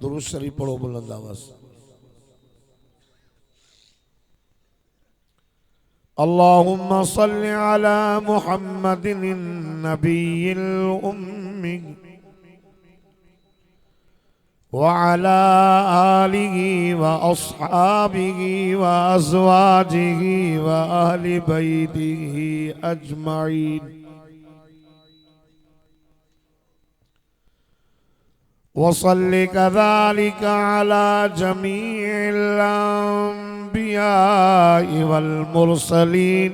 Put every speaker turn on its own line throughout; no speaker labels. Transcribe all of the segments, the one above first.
दुरूद शरीफ पढ़ो बुलंद आवाज। अल्लाहुम्मा सल्लि अला मुहम्मदिन नबिय्यिल उम्मी व अला आलिहि व अस्हाबिहि व अज़वाजिहि व अहलि बैतिहि अजमईन। वसल्लि कज़ालिक अला जमीइल अंबियाइ वल मुरसलीन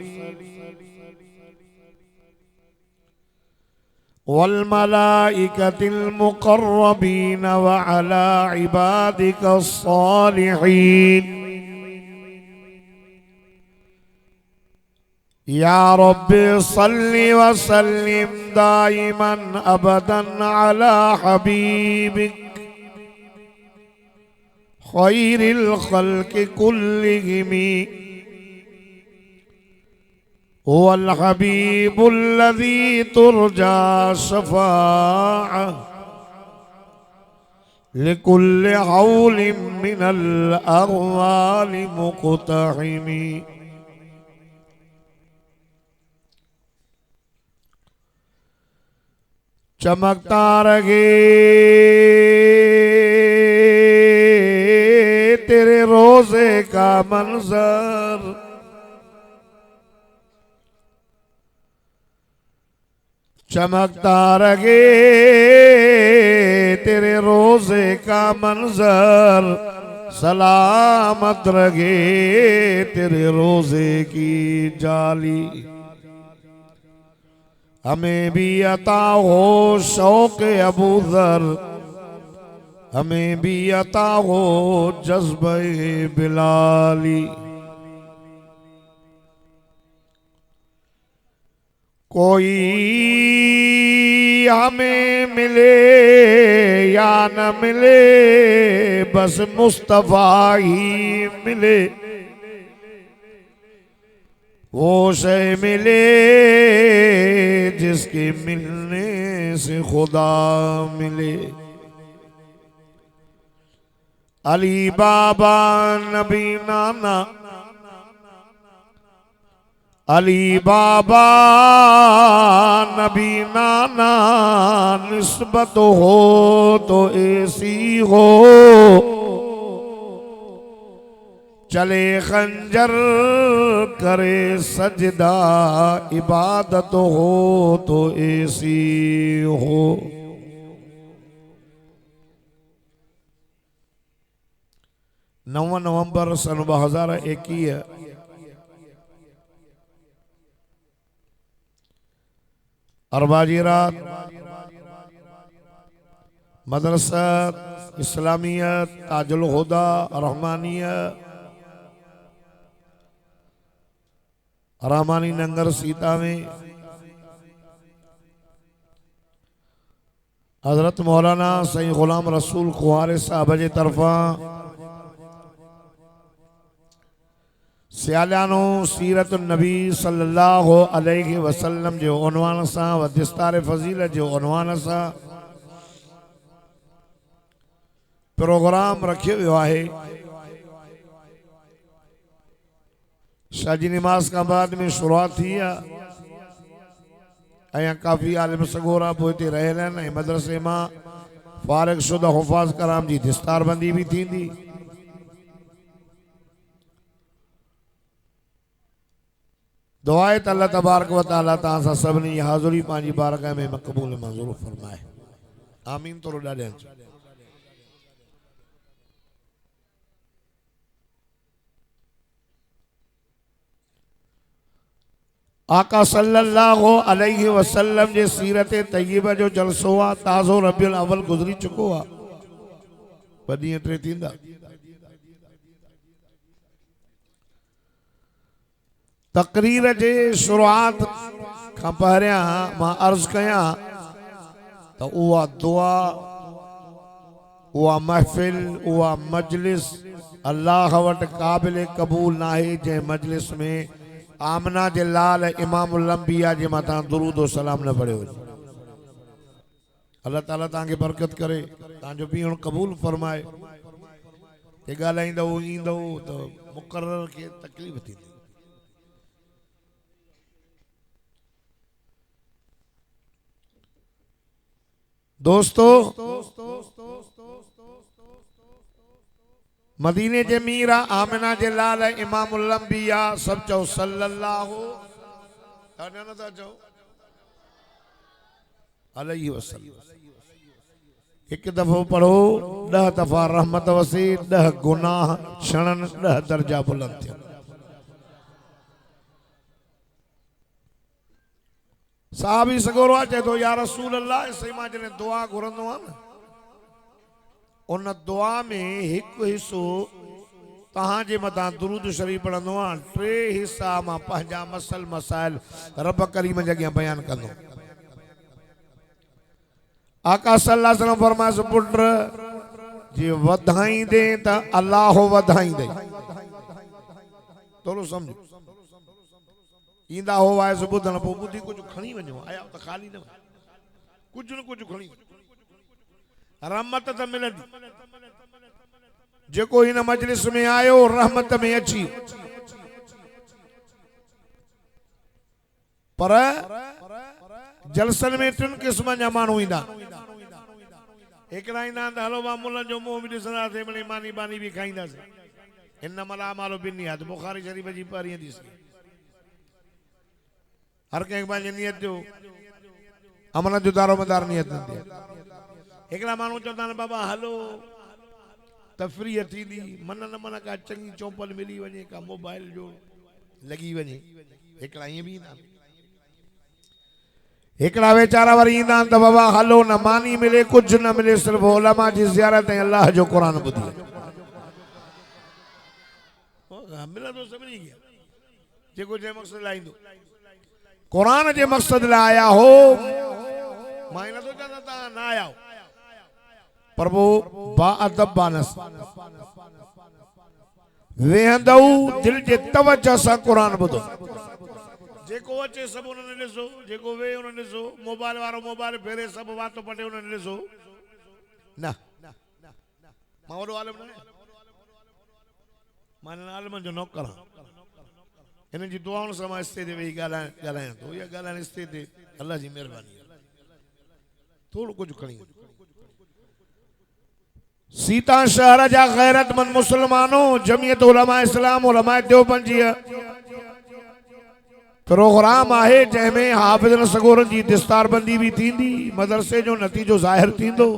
वल मलाइकतिल मुक़र्रबीन व अला इबादिका स्सालिहीन। या रब्बि सल्लि व सल्लिम दाइमन अबदन अला हबीबिक खैरिल खल्क़ि कुल्लिहिमी हुवल हबीबुल्लज़ी तुरजा शफ़ाअह लिकुल्लि हौलिम मिनल अग़वालि मुक़तहिमी। चमकता रहे तेरे रोज़े का मंजर, चमकता रहे तेरे रोज़े का मंजर, सलामत रहे तेरे रोज़े की जाली। हमें भी अता हो शौक़ अबू ज़र, हमें भी अता हो जज़्बे बिलाली। कोई हमें मिले या न मिले बस मुस्तफ़ा ही मिले, वो शय मिले जिसके मिलने से खुदा मिले। अली बाबा नबी नाना, अली बाबा नबी नाना, निस्बत हो तो ऐसी हो, चले खंजर करे सजदा, इबादत हो तो ऐसी हो। 9 नवंबर सन 2021 अरबाजी रात मदरसा इस्लामियत ताजुल हुदा रहमानिया रामानी नंगर सीता में हजरत मौलाना सईद गुलाम रसूल कुंवारे साहब जे तरफा सियालानो सीरत नबी सल्लल्लाहु अलैहि वसल्लम जो उन्वान सां व दिस्तार फज़ीलत जो उन्वान सां प्रोग्राम रखियो वियो आहे। शाजी नमाज खां बाद में शुरुआत थी है। काफ़ी आलिम सगोरा पोइ हिते रहियल आहिनि। मदरसे मां फारिग शुदा हुफ़ाज़ कराम जी दिस्तारबंदी भी थींदी। दुआ है त अल्लाह तबारक व तआला तव्हां सां सभिनी हाज़ुरी पंहिंजी बारगाह में मक़बूल मंज़ूर फरमाए। आमीन। थोरो ॾाढे आका सल्लल्लाहु अलैहि वसल्लम जे सीरत तय्यबा जो जलसो आहे। ताज़ो रबियुल अव्वल गुज़री चुको आहे। ॿ ॾींहं टे थींदा। तक़रीर जे शुरुआत खां पहिरियां मां अर्ज़ कयां त उहा दुआ, उहा महफ़िल, उहा मजलिस अल्लाह वटि क़ाबिल क़बूल नाहे जंहिं मजलिस में आमना जे लाल इमामुल अंबिया जे मथां दुरूद व सलाम न पढ़ियो वञे। अल्लाह ताला तव्हांखे बरकत करे, तव्हांजो पीअण क़बूल फरमाए। जे ॻाल्हाईंदव ईंदव त मुक़रर खे तकलीफ़ थींदी। दोस्तो, मदीने जे मीरा आमिना जे लाल इमामुल अंबिया सब चओ सल्लल्लाहु अलैहि वसल्लम। एक दफ़ो पढ़ो 10 दफ़ा रहमत वसी, 10 गुनाह क्षणन, 10 दर्जा बुलंद थियन। साहबी सगोरो चए तो या रसूल अल्लाह सही मां जने दुआ घुरंदो आ न, उन दुआ में एक हिस्सो तहां जे मथां दुरूद शरीफ पढ़ंदो आ। 3 हिस्सा मां पंहिंजा मसल मसाइल रब करीम जे अॻियां बयान कंदो। आका सल्लल्लाहु अलैहि वसल्लम फरमाए पुट जे वधाईंदे त अल्लाह वधाईंदे। थोरो समझो। ईंदा हो वाइस ॿुधण पोइ ॿुधी कुझु खणी वञो, आया त ख़ाली न कुझु न कुझु खणी रहमत त मिलंदी। जेको हिन मजलिस में आयो रहमत में अची, पर जलसन में 3 क़िस्म जा माण्हू ईंदा। हिकिड़ा ईंदा त हलो मां मुल्हनि जो मुंहुं बि ॾिसंदासीं, मिली मानी बानी बि खाईंदासीं। इन्नमल अमालु बिन्नियात बुखारी शरीफ जी पढ़ी हदीस। हर कंहिं पंहिंजी नियत जो अमल जो दारोमदार नियत हूंदी आहे। हिकिड़ा माण्हू चवंदा आहिनि बाबा हलो तफ़रीह थींदी, मन न मन का चङी चौपल मिली वञे, का मोबाइल जो लॻी वञे। हिकिड़ा ईअं बि ईंदा आहिनि। हिकिड़ा वीचारा वरी ईंदा आहिनि त बाबा हलो न मानी मिले, कुझु न मिले, सिर्फ़ु उलमा जी ज़ियारत ऐं अल्लाह जो क़ुरान ॿुधी मिलंदो सभिनी खे। जेको जंहिं मक़सद लाइ ईंदो, कुरान जे मक़सद लाइ आया हो। मां न सोचा त तव्हां न आया हो, पर वो बाअदब बानस वेहंदऊ दिल जे तवज्जो सां कुरान ॿुधो। जेको अचे सभु उन्हनि ॾिसो, जेको वेह उन्हनि ॾिसो, मोबाइल वारो मोबाइल फेरे सभु वातो पटे उन्हनि ॾिसो। न मां वॾो आलिम न, मां हिननि आलिमनि जो नौकर आहियां। हिननि जी दुआउनि सां मां स्ते ते वेही ॻाल्हायां थो। इहा ॻाल्हाइण स्ते ते अल्लाह जी महिरबानी आहे। थोरो कुझु खणी सीता शहर जा गैरतमंद मुसलमानों, जमियत उलमा इस्लाम उलमा देवबंद जी प्रोग्राम आहे जंहिंमें हाफ़िज़न सगोरन जी दिस्तारबंदी भी थींदी। मदरसे जो नतीजो ज़ाहिर थींदो।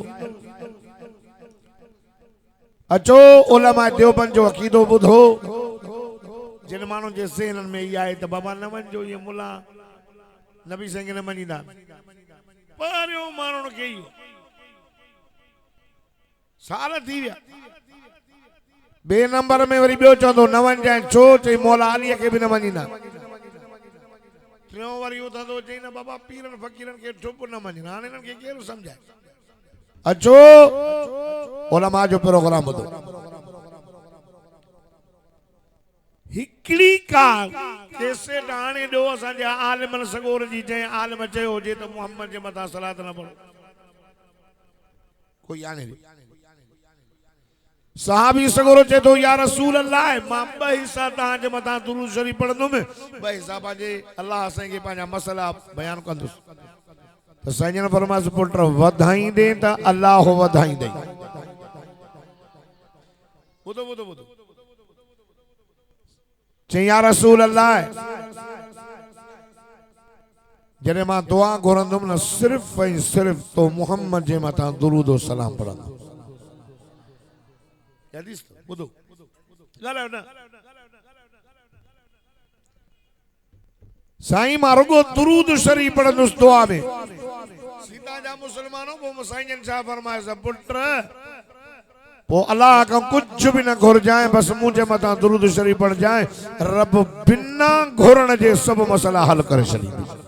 अचो उलमा देवबंद जो अक़ीदो ॿुधो। जिन माण्हुनि जे ज़हननि में इहा आहे त बाबा न वञिजो, इहे मुला नबी संग न मञींदा, पहिरियों माण्हुनि खे इहो साल थी विया। ॿिए नंबर में वरी ॿियो चवंदो न वञजांइ, छो चई मौला अलीअ खे बि न मञींदा। टियों वरी उहो थींदो, चई न बाबा पीरनि फ़क़ीरनि खे चुप न मञनि। हाणे हिननि खे केरु सम्झाए। अचो उलमा जो प्रोग्राम ॿुधो। हिकिड़ी का कैसेट हाणे ॾियो असांजे आलिमन सगोर जी, जंहिं आलिम चयो हुजे त मुहम्मद जे मथां सलात न पढ़ो, कोई आने साहबी सगोरो चए तो या रसूल अल्लाह मां ॿ हिस्सा तव्हांजे मथां दुरूद शरीफ़ पढ़ंदुमि, ॿ हिस्सा पंहिंजे अल्लाह साईं खे पंहिंजा मसला बयानु कंदुसि। त साईं जन फरमाइसि पुट वधाईंदे त अल्लाह वधाईंदे। ॿुधो ॿुधो ॿुधो, चई या रसूल अल्लाह जॾहिं मां दुआ घुरंदुमि न सिर्फ़ ऐं सिर्फ़ तो मुहम्मद जे मथां दुरूद और सलाम पढ़ंदुमि। ॿुधो ॻाल्हायो न साईं मां रुगो दुरूद शरीफ़ पढ़ंदुसि दुआ में। सीता जा मुसलमानों पोइ साईं जन छा फरमाइसि पुट पोइ अल्लाह खां कुझु बि न घुरजांइ, बसि मुंहिंजे मथां दुरूद शरीफ़ पढ़जांइ, रब बिना घुरण जे सभु मसला हल करे छॾींदुसि।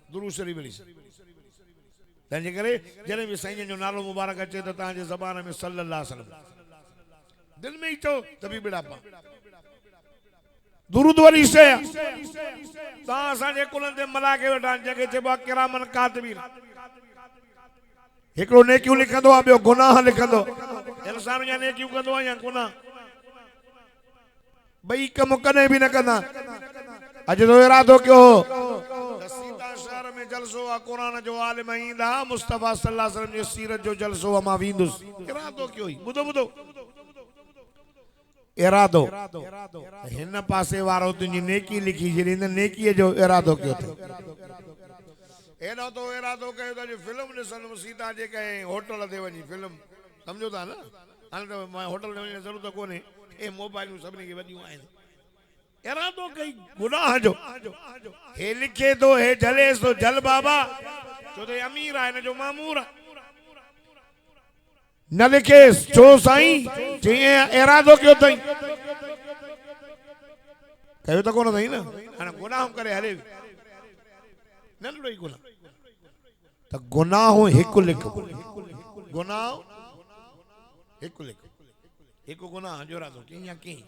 दुरूद शरीफ़ मिली तंहिंजे करे जॾहिं बि साईं जो नालो मुबारक अचे त तव्हांजे ज़बान में सल्लल्लाहु अलैहि वसल्लम दिल में ई चओ त बि बेड़ा पा। दुरूद वारी शइ तव्हां असांजे कुलनि ते मलाके वेठा जंहिंखे चइबो आहे किरामन कातिबीन। हिकिड़ो नेकियूं लिखंदो आहे, ॿियो गुनाह लिखंदो। इंसान या नेकियूं कंदो आहे या गुनाह, ॿई कम कॾहिं बि न कंदा। अॼु तो इरादो कयो सीता शहर में जलसो आहे, क़ुरान जो आलिम ईंदा, मुस्तफ़ा सल्लल्लाहु अलैहि वसल्लम जे सीरत जो जलसो आहे, मां वेंदुसि। इरादो कयो ई ॿुधो ॿुधो इरादो हिन पासे वारो तुंहिंजी नेकी लिखी छॾी, नेकीअ जो इरादो कयो अथई। एॾो तो इरादो कयो त फिल्म ॾिसंदुमि सीता जे कंहिं होटल ते वञी फिल्म, सम्झो था न। हाणे त मां होटल ते वञण जी ज़रूरत कोन्हे, हे मोबाइलूं सभिनी खे वॾियूं आहिनि। इरादो कई गुनाह जो, हे लिखे थो हे जलेस थो, जल बाबा छो त अमीर आहे हिन जो मामूर आहे। न लिखेसि छो साईं, जीअं इरादो कयो अथई कयो त कोन अथई न। हाणे गुनाह करे हले नंढड़ो ई गुनाह त गुनाह हिकु लिख, गुनाह हिकु लिख, हिकु गुनाह जो इरादो कीअं या कीअं।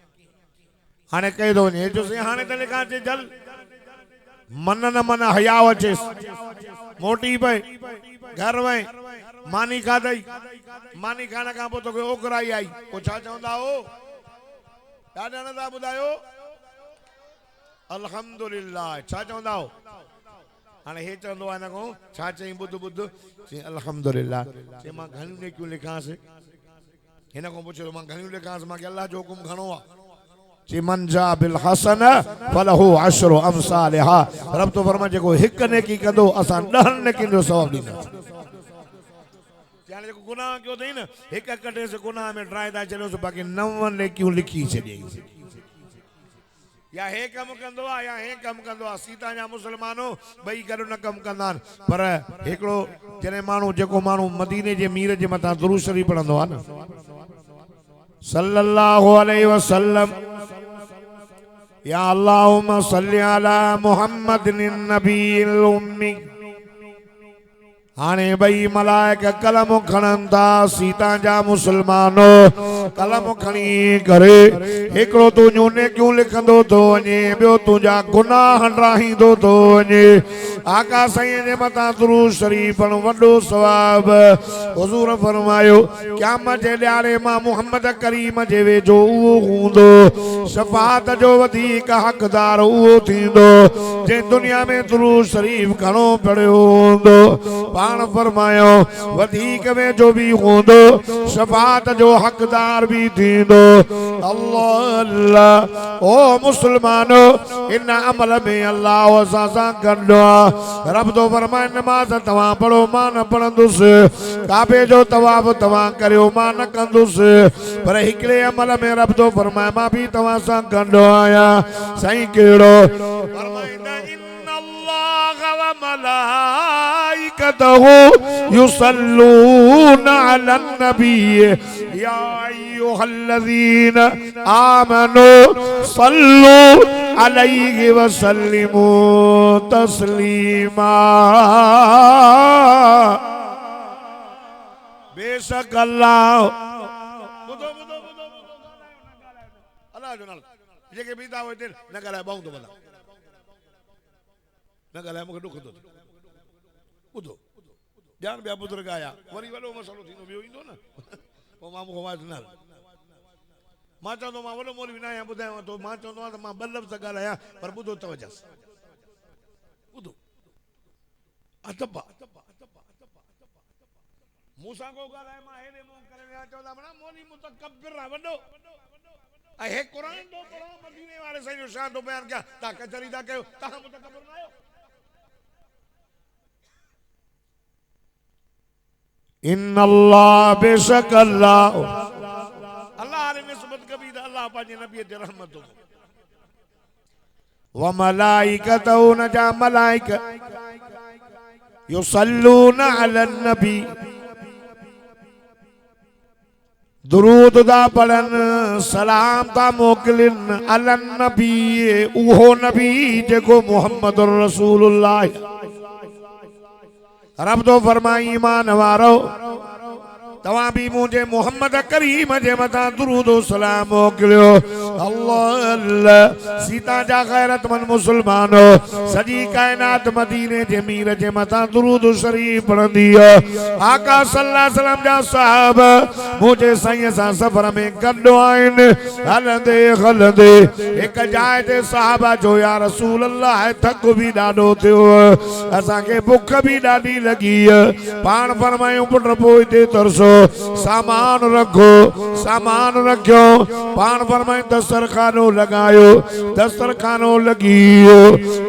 हाणे कयो थो वञे जो हाणे त लिखां अचे जल, मन न मन हयाव अचेसि, मोटी पए घर वए मानी खाधई, मानी खाइण खां पोइ तोखे ओकराई आई, पोइ छा चवंदा हो ॾाढा न था ॿुधायो अल्हम्दुलिल्लाह, छा चवंदा हो। हाणे हे चवंदो आहे हिन खां छा चई ॿुध ॿुध, चई अल्हम्दुलिल्लाह। चई मां घणियूं नेकियूं लिखांसि, हिन खां पुछियो मां घणियूं लिखांसि, मूंखे अल्लाह जो हुकुम घणो आहे। चई मन जा बिल हसन फलहु अशरु अमसालिहा, रब तो फरमा जेको हिकु नेकी कंदो असां 10 नेकियुनि जो सवाब ॾींदासीं। हाणे जेको गुनाह कयो अथई न, हिकु कटे से गुनाह में ड्राए था छॾियोसि, बाक़ी 9 नेकियूं लिखी छॾियईं। या हे कमु कंदो आहे या हे कमु कंदो आहे। सीता जा मुसलमानो ॿई गॾु न कमु कंदा आहिनि, पर हिकिड़ो जॾहिं माण्हू जेको माण्हू मदीने जे मीर जे मथां दुरूद शरीफ़ पढ़ंदो आहे न सल्लल्लाहु अलैहि वसल्लम, या अल्लाहुम्मा सल्लि अला मुहम्मदिन नबील उम्मी। हाणे ॿई मलाइक कलम खणनि था, सीता जा मुसलमानो कलम खणी करे हिकिड़ो तुंहिंजूं नेकियूं लिखंदो थो वञे, ॿियो तुंहिंजा गुनाह ड्राहींदो थो वञे। आका साईं जे मथां दुरूद शरीफ़ पढ़ण वॾो सवाब। हुज़ूर फरमायो क़यामत जे ॾियारे मां मुहम्मद करीम जे वेझो उहो हूंदो, शफ़ाअत जो वधीक हक़दार उहो थींदो जंहिं दुनिया में दुरूद शरीफ़ घणो पढ़ियो हूंदो। पाण फरमायो वधीक वेझो बि हूंदो, शफ़ाअत जो हक़दार भी थींदो। अल्लाह अल्लाह ओ मुसलमानो इन अमल में अल्लाह असां सां गॾु आहे। रब तो फरमाए नमाज़ तव्हां पढ़ो मां न पढ़ंदुसि, काबे जो तवाफ तव्हां करियो मां न कंदुसि, पर हिकिड़े अमल में रब तो फरमाए मां भी तव्हां सां गॾु आहियां। साईं कहिड़ो फरमाईंदा इन्नल्लाह व मलाइकतहु युसल्लूना अलन नबी या अय्युहल्लज़ीना आमनू सल्लू अलैहि वसल्लिमू तस्लीमा। बेशक अल्लाह अल्लाह जो नाल जेके बीता होते न ॻाल्हाए ॿाहूं थो भला न ॻाल्हाए मूंखे ॾुख थो थिए ॿुधो ॼाण ॿिया बुज़ुर्ग आया वरी वॾो मसइलो थींदो ॿियो ईंदो न पोइ मां मूंखे वाइदो न मां चवंदो मां वॾो मौलवी न आहियां ॿुधायांव थो मां चवंदो आहियां त मां ॿ लफ़्ज़ ॻाल्हायां पर ॿुधो तवजह ॿुधो अदब मूंसां को ॻाल्हाए मां हेॾे मुंहुं करे विया चवंदा बणा मौलवी मुतकब्बिर आहे वॾो ऐं हे क़ुर थो पढ़ां मदीने वारे साईं जो शान थो बयान कयां तव्हां कचहरी था कयो तव्हां मुतकब्बिर न आहियो इन्नल्लाह बेशक अल्लाह अल्लाह ने निस्बत कबी था अल्लाह पंहिंजे नबी ते रहमत थो व मलाइकतहु न जा मलाइक युसल्लून अलन नबी दुरूद दा पढ़न सलाम ता मोकलिन अलन नबी उहो नबी जेको मुहम्मद रसूलुल्लाह रब तो फरमाई ईमान वारो तवां भी मुझे मोहम्मद करीम जे मथा दुरूद सलाम मोकिलियो अल्लाह अल्लाह सीता जा गैरतमंद मुसलमान सजी कायनात मदीने जे मीर जे मथा दुरूद शरीफ पढ़ंदी आका सल्लल्लाहु अलैहि वसल्लम जा साहब मुझे साईं सां सफर में गॾु आहिनि हलंदे हलंदे एक जाइ ते साहबा जो या रसूल अल्लाह थक भी ॾाढो थियो असांखे बुख भी ॾाढी लगी पाण फरमायूं पुट पोइ ते तरसो सामान रखो पान फरमाए दस्तरखानो लगायो दस्तरखानो लगियो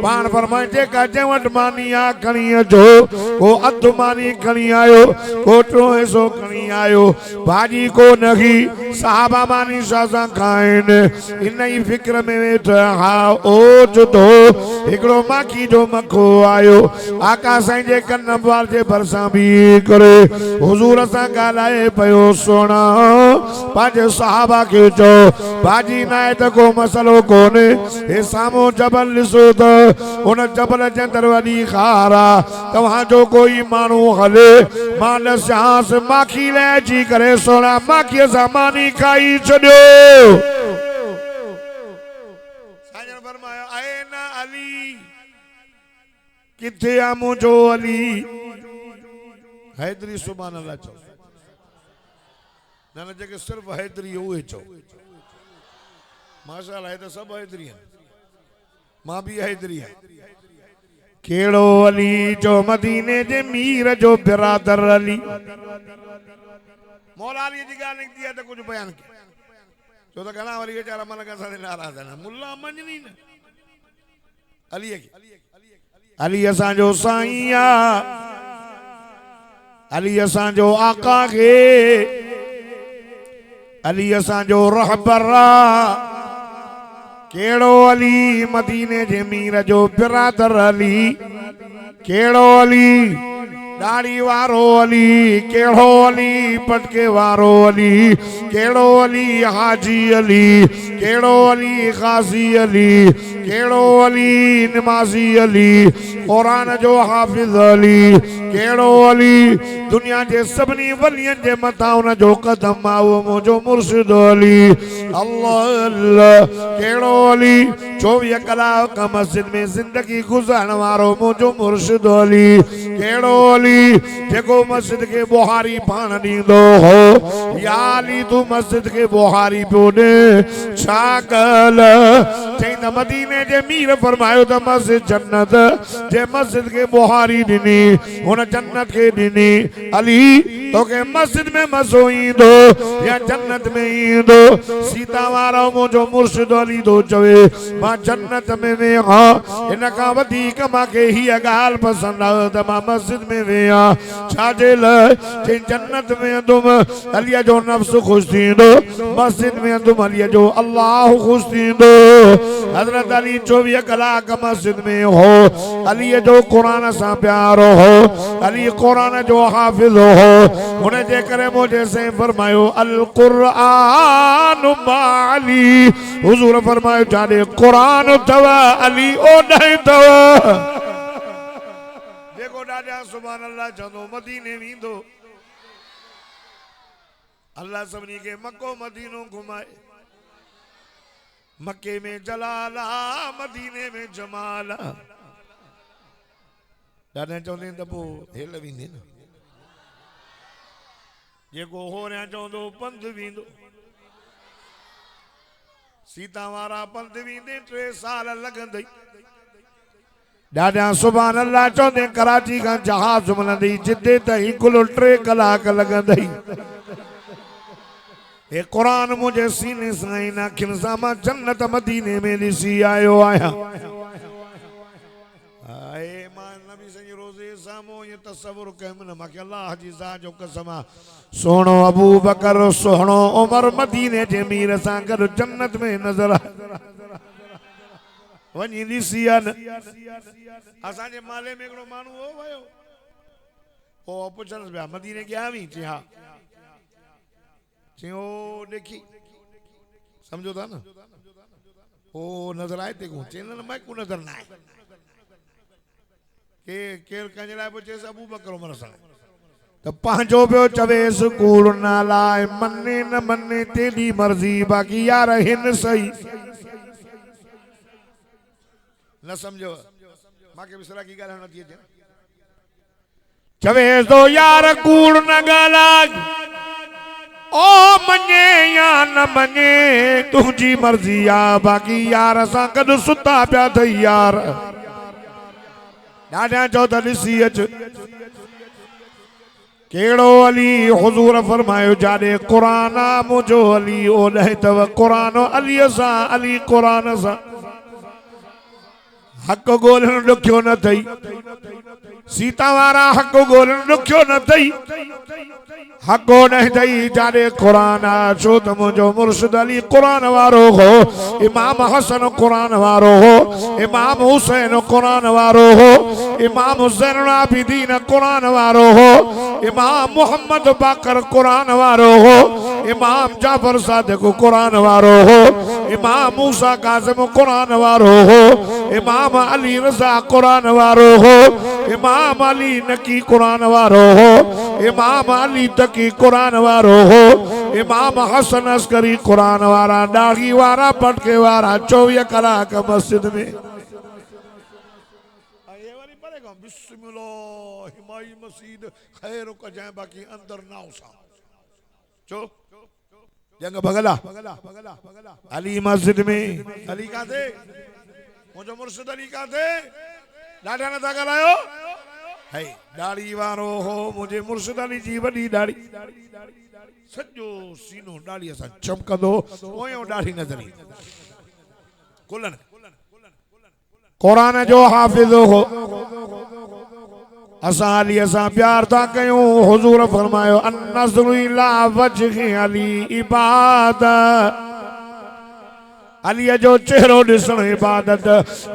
पान फरमाए जेका जे वट मानी आ खणी अचो को अध मानी खणी आयो को टो हिसो खणी आयो भाजी को नही साहबा मानी सासा खाइन इन ही फिक्र में वेठा हा ओ जुदो हिकड़ो माखी जो मखो आयो आका साईं जे कन बार जे भरसा भी करे हुजूर सा लाए पयो सोना पांच साहबा के चो बाजी नाए त को मसलो कोने हे सामो जबल ॾिसो त उन जबल जे अंदर वॾी खारा तव्हां जो कोई माण्हू हले मां ॾसांस माखी ले अची करे सोना माखीअ सां मानी खाई छॾियो साईं फरमायो आहे न अली किथे आ मुंहिंजो अली हैदरी सुभान अल्लाह चओ ना जेके सिर्फ हैदरी उहे चओ माशाअल्लाह तो सब हैदरी मां भी हैदरी केड़ो अली जो मदीने जे मीर जो बिरादर अली मौला अली जी गाल निकती है तो कुछ बयान के जो तो घना वरी बेचारा मन का साथ नाराज है मुल्ला मंजनी न अली असां जो साईं अली असां जो आका के अली असां जो रहबर केड़ो अली मदीने जे मीर जो बिरादर अली केड़ो अली दाढ़ी वारो अली केड़ो अली पटके वारो अली केड़ो अली हाजी अली केड़ो अली गाजी अली केड़ो अली नमाजी अली कुरान जो हाफिज अली केड़ो अली दुनिया के सबनी वलियन जे मथा उन जो कदम आओ मुझो मुर्शिद अली अल्लाह अल्लाह केड़ो अली 24 कलाक मस्जिद में जिंदगी गुजारण वारो मुझो मुर्शिद अली केड़ो अली जेको मस्जिद के बुहारी पान दींदो हो या अली तू मस्जिद के बुहारी पोने छाकल चैन मदीने जे मीर फरमायो त मस्जिद जन्नत जे मस्जिद के बुहारी दिनी उन जन्नत के दिनी अली तो के मस्जिद में मज़ो ईंदो या जन्नत में ईंदो सीता वारो मुझो मुर्शिद अली दो चवे मां जन्नत में वेहा इन का वधीक मांखे ही गाल पसंद आ त मां मस्जिद में वेहा छाजे ल जे जन्नत में तुम अली जो नफ्स खुश थींदो मस्जिद में तुम अली जो अल्लाह खुश थींदो हजरत अली 24 कलाक मस्जिद में हो अली जो कुरान सा प्यारो हो अली कुरान जो हाफिज हो उन जे करे मुझे से फरमायो अल कुरान माली हुजूर फरमायो जाने कुरान तवा अली ओ नहीं तवा जेको डाजा सुभान अल्लाह चंदो मदीने वींदो अल्लाह सभिनी के मक्को मदीनो घुमाए। मक्के में जलाला मदीने में जमाला। ॾाढा चवंदे त पोइ हेल वेंदे न जेको हो रहिया चवंदो पंधु वेंदो। सीता वारा पंधु वेंदे 3 साल लॻंदई। ॾाढा सुभान अल्लाह चवंदे कराची खां जहाज मिलंदई जिते ताईं कुल 3 कलाक लॻंदई। हे कुरान मुझे सीने सां ई नाखिन सां मां जन्नत मदीने में ॾिसी आयो आहियां। मां नबी सॼी रोज़े साम्हूं ये तसव्वुर कयमि न मूंखे अल्लाह जी ज़ात जो कसम आहे सोणो अबू बकर सोणो उमर मदीने जे मीर सां गॾु जन्नत में नज़र वञी ॾिसी आहे न। असांजे माले में हिकिड़ो माण्हू हो वियो पोइ पुछणसि पिया मदीने ॻिया हुई चई हा चई ओ ॾेखी सम्झो था न ओ नज़र आहे ते को चई न मैं को नज़र न आहे के केर कंहिंजे लाइ पुछेसि अबू बकर उमर सां त पंहिंजो पियो चवेसि कूड़ न लाइ मने न मने तेरी मर्ज़ी बाक़ी यार हिन सही न समझो मांखे बिसरा की ॻाल्हि नथी अचे चवेसि तो यार कूड़ न ॻाल्हाए ओ मने या न मने तुंहिंजी मर्ज़ी आहे बाक़ी यार सां गॾु सुता पिया अथई यार। ॾाढा चओ त ॾिसी अच केड़ो अली हुजूर फरमायो जाॾे क़ुरान आहे मुंहिंजो अली ओॾे अथव क़ुरान अलीअ सां अली क़ुरान सां हक़ ॻोल्हण ॾुखियो न अथई। सीता वारा हक़ ॻोल्हण ॾुखियो न अथई हक़ ओॾे अथई जाॾे क़ुरान आहे छो त मुंहिंजो मुर्शिद अली क़ुरान वारो हो इमाम हसन क़ुरान वारो हो इमाम हुसैन क़ुरान वारो हो इमाम ज़ैनुल आबिदीन क़ुरान वारो हो इमाम मोहम्मद बाकर क़ुरान वारो हो इमाम जाफर सादिक क़ुरान वारो हो इमाम मूसा कासिम क़ुरान वारो हो इमाम अली रज़ा क़ुरान वारो हो इमाम अली नकी क़ुरान वारो हो इमाम अली तकी क़ुरान वारो हो इमाम हसन अस्करी क़ुरान वारा दाढ़ी वारा पटके वारा 24 कलाक मस्जिद में बिस्मिल्लाह हिमाई मस्जिद खैर को जाए बाकी अंदर ना उसा चो जंग भगला अली मस्जिद में अली का थे मुझे मुर्शिद अली का थे ॾाढा न था ॻाल्हायो है दाढ़ी वारो हो मुझे मुर्शिद अली जी वॾी दाढ़ी सॼो सीनो दाढ़ीअ सां चमकंदो पोयों दाढ़ी नज़र ईंदी कुलन क़ुरान जो हाफ़िज़ हो असां अलीअ सां प्यार था कयूं हुजूर फरमायो अन्नज़्रु इला वजहि अली इबादत अलीअ जो चेहरो ॾिसण इबादत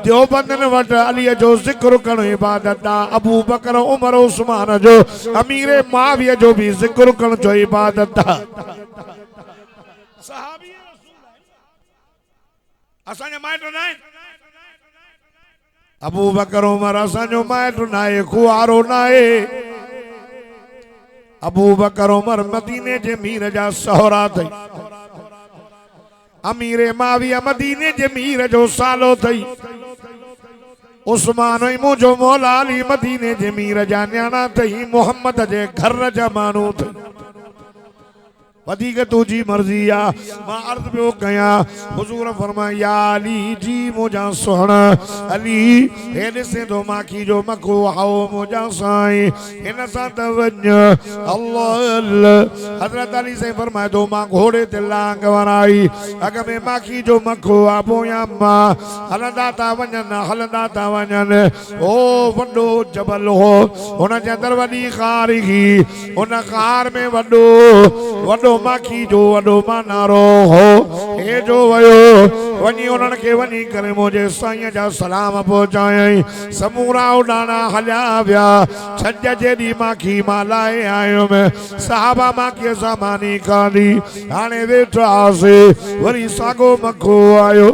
देवबंदन वटि अलीअ जो ज़िक्र करणु इबादत आहे अबू बकर उमर उस्मान जो अमीर माविया जो भी ज़िक्र करण जो इबादत आहे। सहाबी असांजा माइट न आहिनि अबू बकर उमर असांजो माइट न आहे खुआरो न आहे अबू बकर उमर मदीने जे मीर जा सहुरा अथई अमीर माविया मदीने जे मीर जो सालो थई उस्मान ई मुझो मौला अली मदीने जे मीर जा न्याणा थई मोहम्मद जे घर जा माण्हू थई वधिक तुझी मर्जी आ मां अर्ज़ पियो कयां हुजूर फरमाया या अली जी मुझा सोहणा अली हे ॾिसे तो माखी जो मखो हाओ मुझा साईं हिन सां त वञ अल्लाह अल्लाह हज़रत अली से फरमाए तो मां घोड़े ते लांग वराई अग में माखी जो मखो आ पोयां मां हलंदा था वञनि ओ वॾो जबल हो हुन जे अंदरि वॾी ख़ार हुई हुन ख़ार में वॾो माखी जो वॾो मानारो हो हे जो वयो वनी उन्हनि खे वनी करे मुझे साईं जा सलाम पहुचाई समूरा उडाना हलिया विया छज जेडी माखी मालाए आयो में साहबा माखी सामानी खाली हाने वेठासे वरी सागो मखो आयो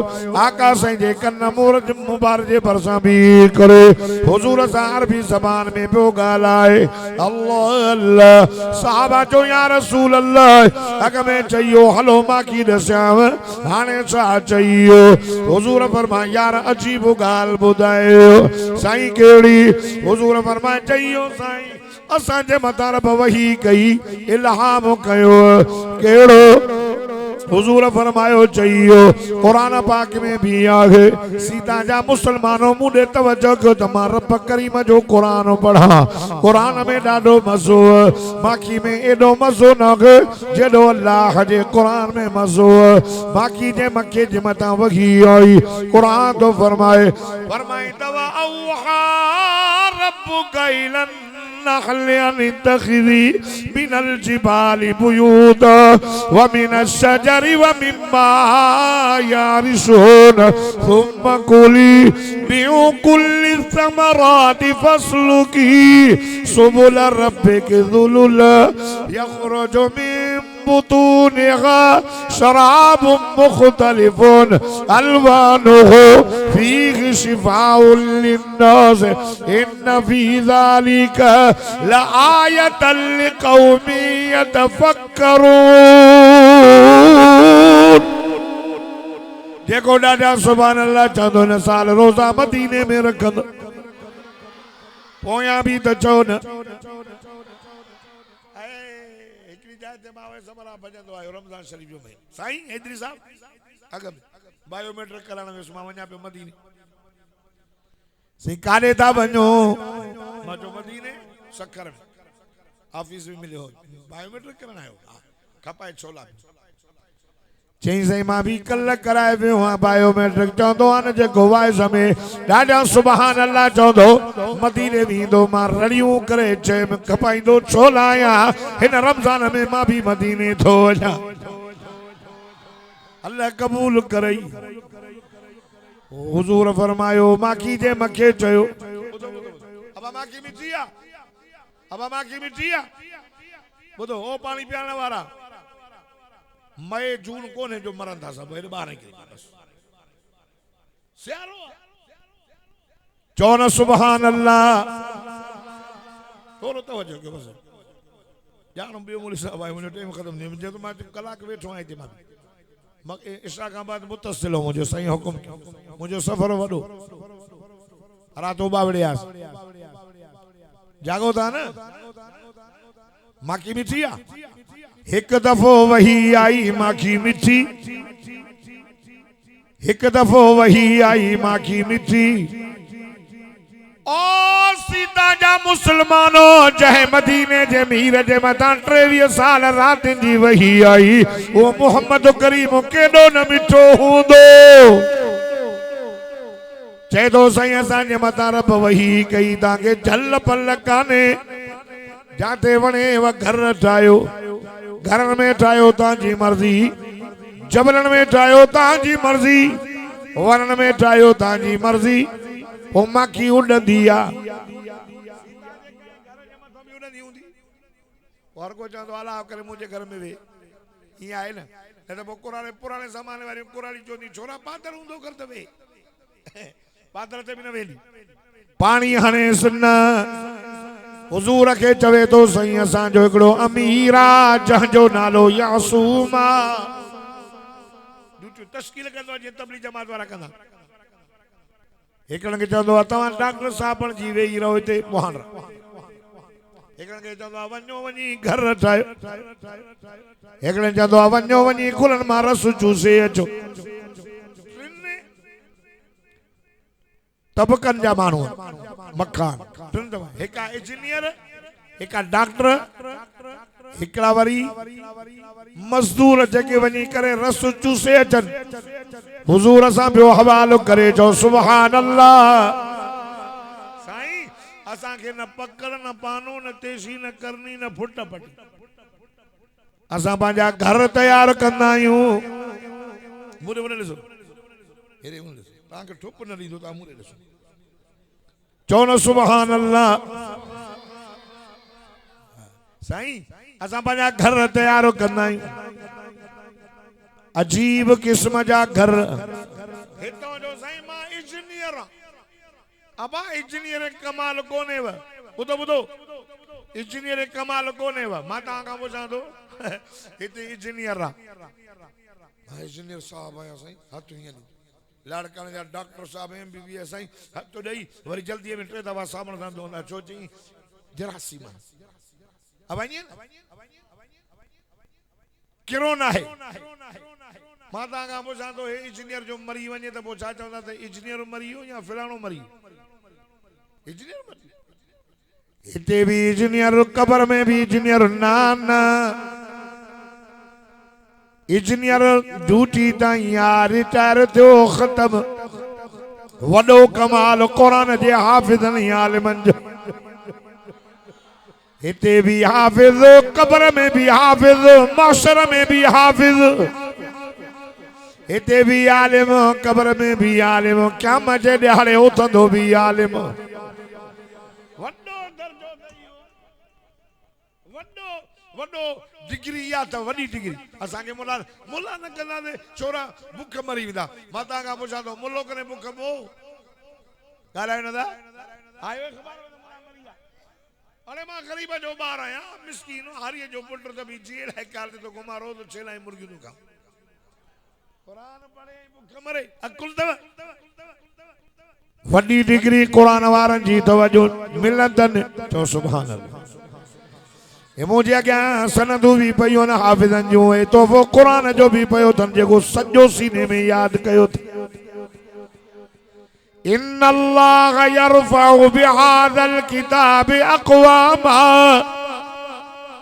आका साईं जे कन मूरत मुबारक जे परसा भी करे हुजूर सा अरबी ज़बान में पियो ॻाल्हाए अल्लाह अल्लाह साहबा चो या रसूल अल्लाह अग में चयो हलो माखी दस्याव हाने छा चयो हुजूर फरमाया यार अजीब गाल बुधायो साईं केड़ी हुजूर फरमाया चयो साईं असा जे मथा रब वही कई इल्हाम कयो केड़ो हुजूर फरमायो चयो कुरान पाक में भी आहे सीता जा मुसलमानों मुडे तवज्जो कयो त मां रब करीम जो कुरान पढ़ा कुरान में ॾाढो मज़ो बाकी में एडो मज़ो न जेडो अल्लाह जे कुरान में मज़ो बाकी जे मक्के जे मथा वही आई कुरान तो फरमाए दवा औहा रब्बुका इलन नहल अनित्तखिज़ी मिनल जिबालि बुयूता व मिनश शजरि व मिम्मा यारिशून सुम्मा कुली मिन कुल्लि समराति फस्लुकी सुबुल रब्बिकी ज़ुलुला यख़रुजु मिन बुतूनिहा शराबुन मुख्तलिफुन अलवानुहु फीहि शिफाउन लिन्नास इन्न फी ज़ालिका लआयतन लिक़ौमिन यतफ़क्करून जेको ॾाढा सुभान अल्लाह चवंदो न साल रोज़ा मदीने में रखंदो पोयां भी त चओ न भजंदो आयो रमज़ान शरीफ जो में साईं हैदरी साहब अग में बायोमेट्रिक कराइण वियुसि मां वञा पियो मदीने सी काॾे था वञो मां चयो मदीने सखर में ऑफिस में मिलियो बायोमेट्रिक कराइण आयो खपाए छोला चई साईं मां भी कल कराए वियो आहियां बायोमेट्रिक चवंदो आहे न जेको वाइस में ॾाढा सुभान अल्लाह चवंदो मदीने वेंदो मां रड़ियूं करे चए में खपाईंदो छोला आहियां हिन रमज़ान में मां भी मदीने थो वञा अल्लाह कबूल करई हुजूर फरमायो माखी जे मखे चयो अब माखी मिठी आ अब माखी मिठी आ ॿुधो ओ पानी पियारण वारा मई जून कोने जो मरन था सब 12 के सियारो चौन सुभान अल्लाह थोरो तवज्जो कयो बस जानो बियो मोली साहब आयो मुझे टाइम खत्म नहीं मुझे तो मैं कलाक वेठो आई थी मां इशा का बाद मुतसिल हो मुझे सही हुकुम मुझे सफर वडो रातो बावड़ियास जागो था ना माखी मिठी आ एक दफो वही आई माखी मिठी एक दफो वही आई माखी मिठी ओ सीता जा मुसलमानों जह मदीने जे मीर जे मथा 23 साल रात जी वही आई वो मोहम्मद करीम केडो न मिठो हूंदो चए तो साईं असां जे मथा रब वही कई ताके झल पल काने जाते वणे व घर ठायो घर में ठायो तांजी मर्जी जबलन में ठायो तांजी मर्जी वन में ठायो तांजी मर्जी ओ माखी उड़ंदी आ और को चंदो अल्लाह करे मुझे घर में वे ये आए ना तो पुराने जमाने वाली कुराली चोनी छोरा पादर हुंदो कर दवे पादर ते भी न वेली पानी हणे सुन्ना हुजूर के चवे तो सही असां जो एकड़ो अमीरा जंहिंजो नालो यासूमा ड्यूटी तश्कील कंदो जे तबलीग जमात वारा कंदा एकड़न के चवंदो आहे तव्हां डॉक्टर साहब जी वेही रहो हिते मुहान एकड़न के चवंदो आहे वञो वञी घर ठाहियो एकड़न चवंदो आहे वञो वञी गुलनि मां रस चूसे अचो तबकन जा माण्हू मखान हिका इंजीनियर हिका डॉक्टर हिकड़ा वरी मजदूर जेके वञी करे रस चूसे अचन हुजूर असां बियो हवालो करे जो सुभान अल्लाह साईं असां के न पकड़ न पानो न तेजी न करनी न फुट पटी असां पंहिंजा घर तैयार कंदा आहियूं मुझे बोले ॾिसो हेरे उन ताके ठुप न दीदो ता मुरे दसो चौन सुभान अल्लाह साईं असा पंहिंजा घर तैयार कंदा आहियूं अजीब किस्म जा घर हितों जो साईं मां इंजीनियर अबा इंजीनियर कमाल कोने व बुधो बुधो इंजीनियर कमाल कोने व मां तव्हां खां पुछां थो हिते इंजीनियर इंजीनियर साहब आया साईं हथ हीअं लाड़काने जा डॉक्टर साहब MBBS साईं हथ ॾेई वरी जल्दीअ में 3 दफ़ा साबुण सां धोईंदा छो चई जरासीम अब ईअं किरो न आहे मां तव्हां खां पुछां थो हे इंजीनियर जो मरी वञे त पोइ छा चवंदा त इंजीनियर मरी वियो या फलाणो मरी इंजीनियर मरी हिते बि इंजीनियर कबर में बि इंजीनियर न इंजीनियर ड्यूटी ताईं यार रिटायर थियो ख़त्म वॾो कमाल क़ुरान जे हाफ़िज़नि आलिमनि जो हिते भी हाफिज कब्र में भी हाफिज माशर में भी हाफिज हिते भी आलिम कब्र में भी आलिम क़यामत जे ॾियारे उथंदो भी आलिम वॾो दर्जो वॾो वॾो डिग्री या त वॾी डिग्री असांखे मुला मुला न कंदासीं छोरा बुख मरी वेंदा मां तव्हां खां पुछां थो मुलो करे बुख पो ॻाल्हायो न था आयो ख़बर अरे मां गरीब जो बार आया मिस्कीन हारिए जो पुट त भी जेल है काल तो घुमा रोज छेलाई मुर्गी नु खा कुरान पढ़े बुख मरे अकुल तव वडी डिग्री कुरान वारन जी तवज्जो मिलंदन तो सुभान अल्लाह ए मुझे अॻियां सनदू भी पयो न हाफिज़न जो ए तो वो कुरान जो भी पयो तन जेको सॼो सीने में याद कयो इन्ना अल्लाह यरफ़उ बिहाज़ल किताब अक़वामा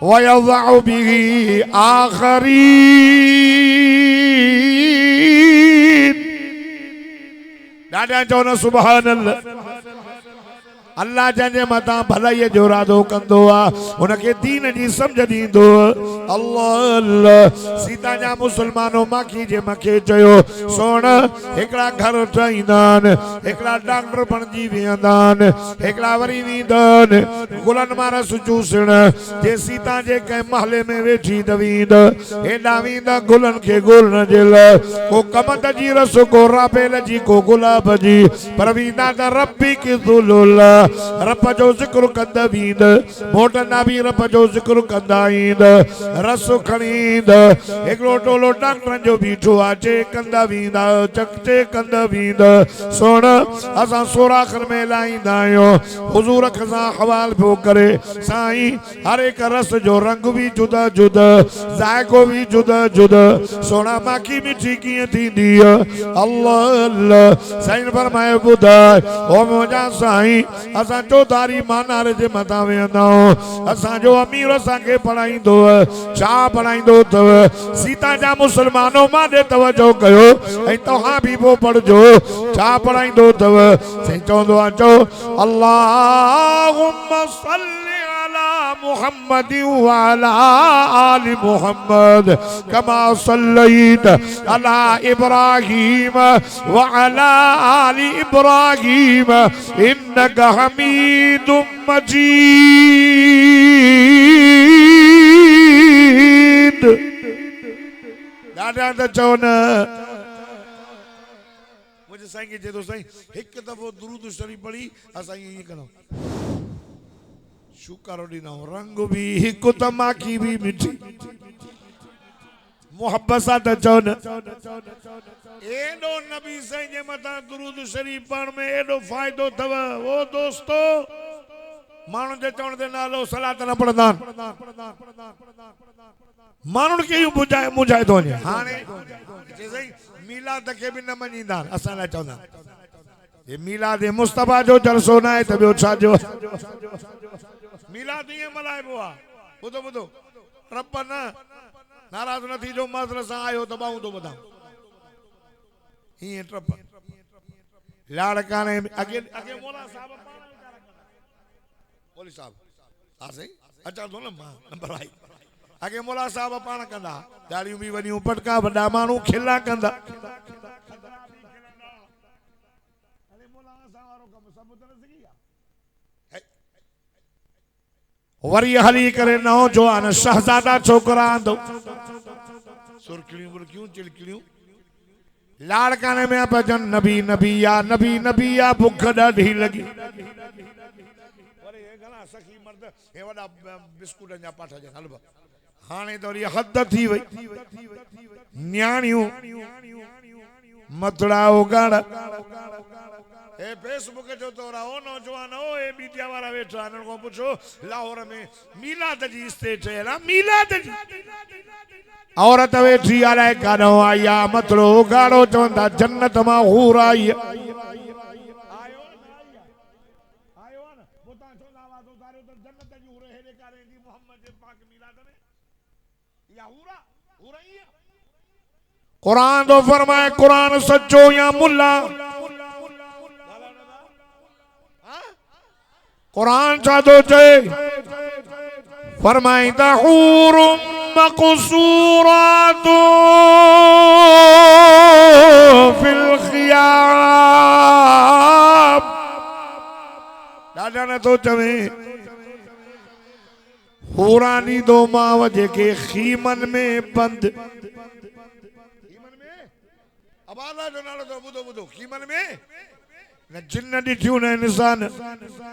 व यज़अउ बिही आख़रीन ॾाढा चवनि सुभान अल्लाह अल्लाह जंहिंजे मथां भलाई जो इरादो कंदो आहे उनखे दीन जी सम्झ ॾींदो अल्लाह अल्लाह सीता जा मुसलमानो माखी जे मखे चयो सोण हिकिड़ा घर ठाहींदा आहिनि हिकिड़ा डॉक्टर बणिजी वेंदा आहिनि हिकिड़ा वरी वेंदा आहिनि गुलनि मां रस चूसण जे सीता जे कंहिं महले में वेठी त वेंदा हेॾा वेंदा गुलनि खे ॻोल्हण जे लाइ को कमत जी रस को राबेल जी को गुलाब जी पर वेंदा त रबी की ज़ुलुला रब जो जिक्र कंदा वींद मोटंदा भी रब जो जिक्र कंदा ईंद रस खणी ईंद हिकिड़ो टोलो डॉक्टरनि जो बीठो आहे चेक कंदा वींदा चेक कंदा वींद सोण असां सोराखनि में लाहींदा आहियूं हुज़ूर खां हवाल पियो करे साईं हर हिक रस जो रंग भी जुदा जुदा ज़ाइक़ो भी जुदा जुदा सोना माखी मिठी कीअं थींदी अल्लाह अल्लाह साईं फरमाए ॿुधाए ओ मुंहिंजा साईं असां चौधारी मानारे जे मथां वेहंदा आहियूं असांजो अमीर असांखे पढ़ाईंदो छा पढ़ाईंदो अथव सीता जा मुसलमानो मां ॾे तवजो कयो ऐं तव्हां बि पोइ पढ़जो छा पढ़ाईंदो अथव साईं चवंदो आहे चओ अल्लाहुम्मा सल्ली अला मुहम्मद व अला आलि मुहम्मद कमा सल्लैत अला इब्राहीम व अला आलि इब्राहीम इन्नका हमीदुम मजीद ॾाढा त चवनि मुंहिंजे साईं खे चए थो साईं हिकु दफ़ो दुरूद शरीफ़ पढ़ी असां ईअं कंदा शुक्र ॾींदा रंग भी हिकु त माखी भी मिठी मोहब्बत सां त चवनि एॾो नबी साईं जे मथां दुरूद शरीफ़ पढ़ण में एॾो फ़ाइदो अथव ओ दोस्तो माण्हुनि जे चवण ते नालो सलात न पढ़ंदा माण्हुनि खे इहो मुझाए थो वञे हाणे मीलाद खे बि न मञींदा असां लाइ चवंदा हे मीलाद मुस्तफा जो जलसो न आहे त ॿियो छा जो मीलाद ईअं मल्हाइबो आहे ॿुधो ॿुधो रब न नाराज़ न थी जो मज़र सां आयो त ॿाहूं थो ॿुधां हीअं ट्रप लाड़काने अॻे मोला साहब मोली साहब हा साईं अचां थो न मां नंबर आई अॻे मोला साहब पाण कंदा दाढ़ियूं बि वॾियूं पटका वॾा माण्हू खिला कंदा वरी हली करे नौजवान शहजादा छोकरा आंदो सुरखियूं बुरखियूं चिलकियूं लाड़काने में भजन नबी नबी या भुख ॾाढी लगी सखी मर्द हे वॾा बिस्कुट जा पाठा जन हलवा हाणे तो वरी हद थी वई न्याणियूं मतड़ा उगाड़ ए फेसबुक जो तोरा ओ नौजवान ओ ए मीडिया वाला वेठा न को पूछो लाहौर में मिलाद जी स्टेज है ना मिलाद जी औरत वेठी आलाए कानो आया मतड़ो उगाड़ो चवंदा जन्नत मां हूर आई कुरान तो फरमाए कुरान सच्चो या मुल्ला कुरान चादो चे फरमाए तहूरुम मक़सूरातु फिल ख़ियाम दादा ने तो चवे हुरानी दो माव जेके खीमन में बंद अबाला जो नालो तो बुधो बुधो खीमन में न जिन्न ॾिठियूं न इंसान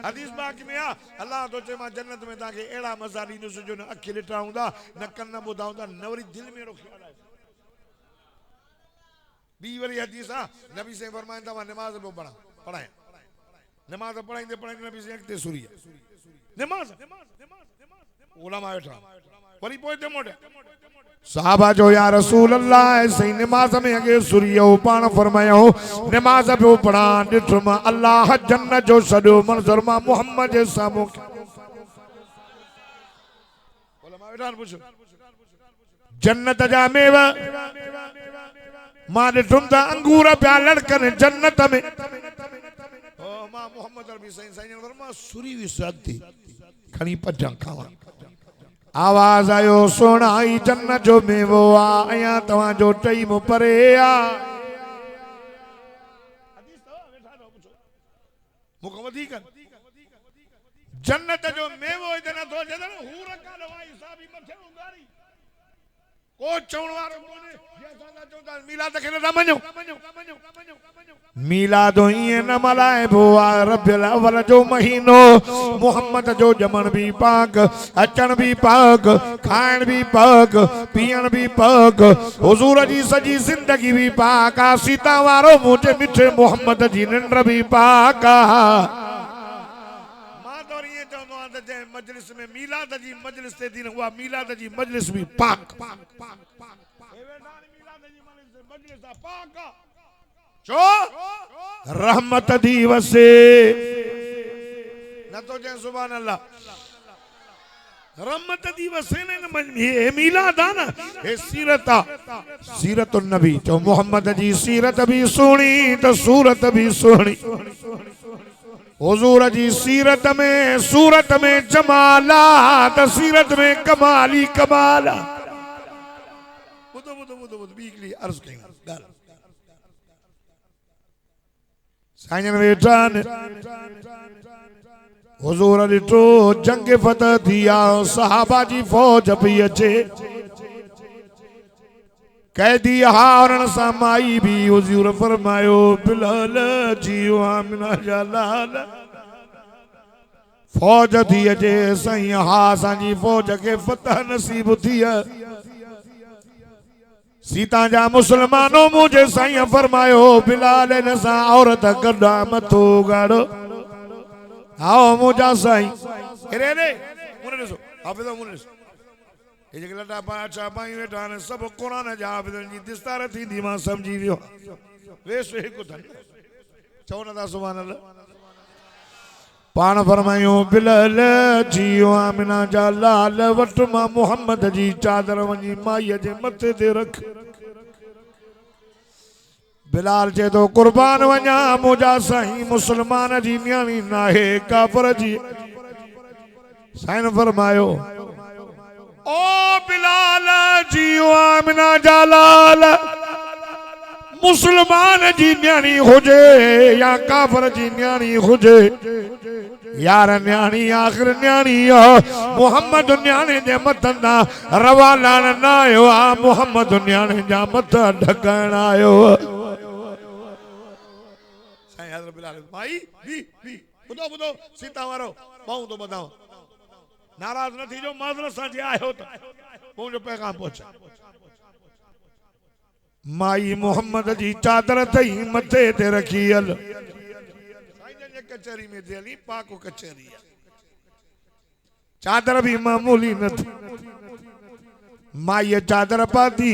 हदीस पाक में आ अल्लाह तो चे मां जन्नत में ताके एड़ा मज़ा ॾींदुसि जो न अखि ॾिठा हूंदा न कन ॿुधा हूंदा न वरी दिल में ख्याल आहे ॿी वरी हदीस आ नबी से फरमाइनि था मां नमाज़ पियो पढ़ायां नमाज़ पढ़ाईंदे पढ़ाईंदे नबी से अॻिते सुरी नमाज़ उलमा वेठा वरी पोइ ते मोटे साहबा जो या रसूल अल्लाह सही नमाज में अगे सुरियो पान फरमायो नमाज पे पढ़ा ॾिठुम अल्लाह जन्नत जो सॼो मंज़र मां मोहम्मद जे साम्हूं जन्नत जा मेवा मां ॾिठुम त अंगूर पिया लड़कनि जन्नत में ओ मां मोहम्मद अरबी सही सही फरमा सुरी विसती खणी पजां खावा आवाज आयो सोना ई जन्नत जो मेवो आ अया तवा जो टई मु परे आ हदीस तो वेठा दो पूछो मुको वधीक जन्नत जो मेवो इदन तो जदन हूर का दवाई साबी मथे उंगारी को चवण वारो कोने या सादा चौदा मिलाद खे न मञो मिलाद इए न मलाए बोआ रबिल अव्वल जो महीनो मोहम्मद जो जमन भी पाक अचन भी पाक खाण भी पाक पियण भी पाक हुजूर जी सजी जिंदगी भी पाक सीता वारो मुझे मिठे मोहम्मद जी निंड भी पाक मां तो इए चवंदो आ त मजलिस में मिलाद जी मजलिस ते दिन हुआ मिलाद जी मजलिस भी पाक ए वेठा मिलाद जी मजलिस पाक चो रहमत दी वसे न तो जे सुभान अल्लाह रहमत दी वसे ने ये मिलाद आ ना ये सीरत आ सीरतुन नबी जो मोहम्मद जी सीरत भी सुनी तो सूरत भी सुनी हुजूर जी सीरत में सूरत में जमालात सीरत में कमाली कमाला बुधो बुधो बुधो बुधो बीकली अर्ज कई गाल साईं वेठान हुजूर ॾिठो जंग फतह थी आ सहाबा जी फौज पई अचे कैदी हारन सां माई भी हुजूर फरमायो बिलाल जी आमिना जा लाल फौज थी अचे साईं हा असांजी फौज खे फतह नसीब थी सीता जा मुसलमानों मुझे साईं फरमायो बिलाल न सा औरत गड्ढा मथो गाड़ो आओ मुझा साईं रे रे मुने ॾिसो हाफ़िज़ मुने ॾिसो ये जेके लटा पाछा पाई वेठा आहिनि सभु क़ुरान जा हाफ़िज़नि जी दिस्तार थींदी मां सम्झी वियो वेस हिकु धन चओ नथा सुभान अल्लाह पाण फरमायूं बिलाल जी आमिना जा लाल वटि मां मोहम्मद जी चादर वञी माईअ जे मथे ते रख बिलाल जे तो कुर्बान वञा मुंहिंजा साईं मुसलमान जी न्याणी नाहे काफ़र जी साईं फरमायो ओ बिलाल जी आमिना जा लाल मुसलमान जी न्याणी हुजे या काफर जी न्याणी हुजे यार न्याणी आखिर न्याणी मोहम्मद न्याणे जे मथंदा रवालान न आयो आ मोहम्मद न्याणे जा मथा ढकण आयो साईं हज़रत बिलाल भाई भी बुधो बुधो सीता वारो बाऊ तो बताओ नाराज न थी जो माज़रत सां जे आयो त मुंहिंजो पैगाम पहुचा माई मोहम्मद जी चादर तई मथे ते रखी हल कचहरी में दिली पाको कचहरी चादर भी मामूली न थी माई चादर पाती